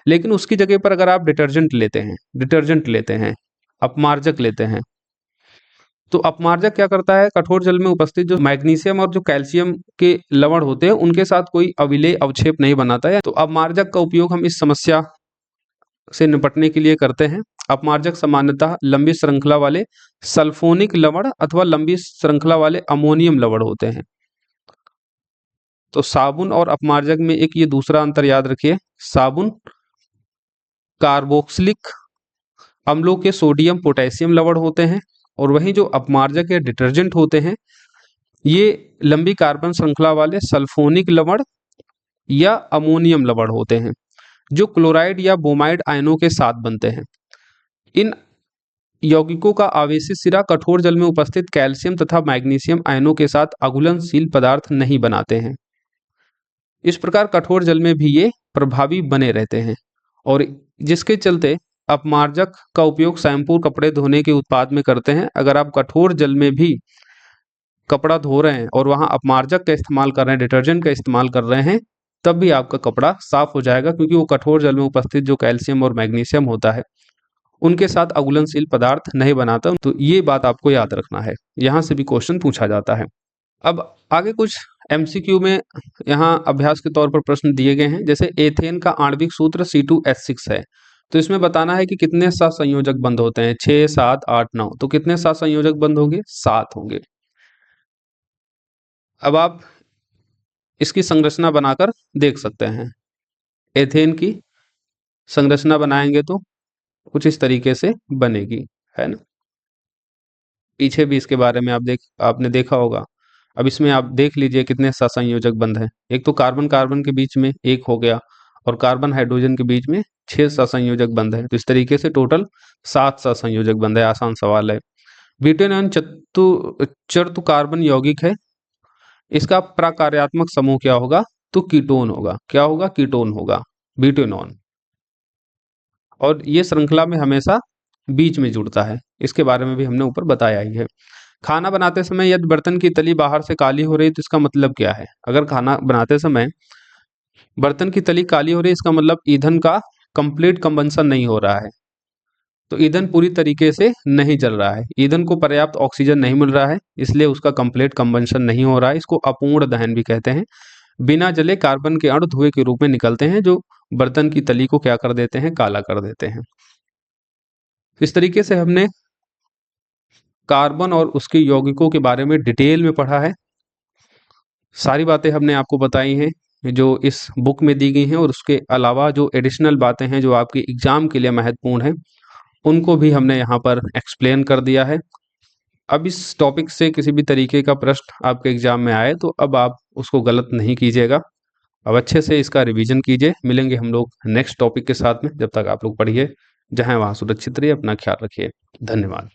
लेकिन उसकी जगह पर अगर आप डिटर्जेंट लेते हैं, अपमार्जक लेते हैं, तो अपमार्जक क्या करता है, कठोर जल में उपस्थित जो मैग्नीशियम और जो कैल्शियम के लवण होते हैं उनके साथ कोई अविलेय अवक्षेप नहीं बनाता है। तो अपमार्जक का उपयोग हम इस समस्या से निपटने के लिए करते हैं। अपमार्जक सामान्यतः लंबी श्रृंखला वाले सल्फोनिक लवण अथवा लंबी श्रृंखला वाले अमोनियम लवण होते हैं। तो साबुन और अपमार्जक में एक ये दूसरा अंतर याद रखिए, साबुन कार्बोक्सिलिक अम्लों के सोडियम पोटेशियम लवण होते हैं और वहीं जो अपमार्जक या डिटर्जेंट होते हैं ये लंबी कार्बन श्रृंखला वाले सल्फोनिक लवण या अमोनियम लवण होते हैं जो क्लोराइड या ब्रोमाइड आयनों के साथ बनते हैं। इन यौगिकों का आवेशित सिरा कठोर जल में उपस्थित कैल्शियम तथा मैग्नीशियम आयनों के साथ अघुलनशील पदार्थ नहीं बनाते हैं। इस प्रकार कठोर जल में भी ये प्रभावी बने रहते हैं और जिसके चलते अपमार्जक का उपयोग शैम्पू कपड़े धोने के उत्पाद में करते हैं। अगर आप कठोर जल में भी कपड़ा धो रहे हैं और वहां अपमार्जक का इस्तेमाल कर रहे हैं, डिटर्जेंट का इस्तेमाल कर रहे हैं, तब भी आपका कपड़ा साफ हो जाएगा क्योंकि वो कठोर जल में उपस्थित जो कैल्शियम और मैग्नीशियम होता है उनके साथ अघुलनशील पदार्थ नहीं बनाता। तो ये बात आपको याद रखना है, यहाँ से भी क्वेश्चन पूछा जाता है। अब आगे कुछ एमसीक्यू में यहाँ अभ्यास के तौर पर प्रश्न दिए गए हैं। जैसे एथेन का आणविक सूत्र C2H6 है, तो इसमें बताना है कि कितने सहसंयोजक बंध होते हैं, 6, 7, 8, 9। तो कितने सहसंयोजक बंध होंगे, 7 होंगे। अब आप इसकी संरचना बनाकर देख सकते हैं। एथेन की संरचना बनाएंगे तो कुछ इस तरीके से बनेगी, है ना। पीछे भी इसके बारे में आपने देखा होगा। अब इसमें आप देख लीजिए कितने सहसंयोजक बंध हैं। एक तो कार्बन कार्बन के बीच में 1 हो गया और कार्बन हाइड्रोजन के बीच में 6 सहसंयोजक बंध हैं। तो इस तरीके से टोटल 7 सहसंयोजक बंध है। आसान सवाल है। ब्यूटेनॉन चतुर्थ कार्बन यौगिक है। इसका प्रकार्यात्मक समूह क्या होगा, तो कीटोन होगा। क्या होगा, कीटोन होगा ब्यूटेनॉन। और ये श्रृंखला में हमेशा बीच में जुड़ता है। इसके बारे में भी हमने ऊपर बताया ही है। खाना बनाते समय यदि बर्तन की तली बाहर से काली हो रही है तो इसका मतलब क्या है? अगर खाना बनाते समय बर्तन की तली काली हो रही है, इसका मतलब ईंधन का कंप्लीट कंबंशन नहीं हो रहा है। तो ईंधन पूरी तरीके से नहीं जल रहा है, ईंधन को पर्याप्त ऑक्सीजन नहीं मिल रहा है, इसलिए उसका कंप्लीट कंबंशन नहीं हो रहा है। इसको अपूर्ण दहन भी कहते हैं। बिना जले कार्बन के अणु धुएं के रूप में निकलते हैं, जो बर्तन की तली को क्या कर देते हैं? काला कर देते हैं। इस तरीके से हमने कार्बन और उसके यौगिकों के बारे में डिटेल में पढ़ा है। सारी बातें हमने आपको बताई हैं जो इस बुक में दी गई हैं, और उसके अलावा जो एडिशनल बातें हैं जो आपके एग्जाम के लिए महत्वपूर्ण हैं, उनको भी हमने यहाँ पर एक्सप्लेन कर दिया है। अब इस टॉपिक से किसी भी तरीके का प्रश्न आपके एग्जाम में आए तो अब आप उसको गलत नहीं कीजिएगा। अब अच्छे से इसका रिवीजन कीजिए। मिलेंगे हम लोग नेक्स्ट टॉपिक के साथ में। जब तक आप लोग पढ़िए, जहाँ वहाँ सुरक्षित रहिए, अपना ख्याल रखिए। धन्यवाद।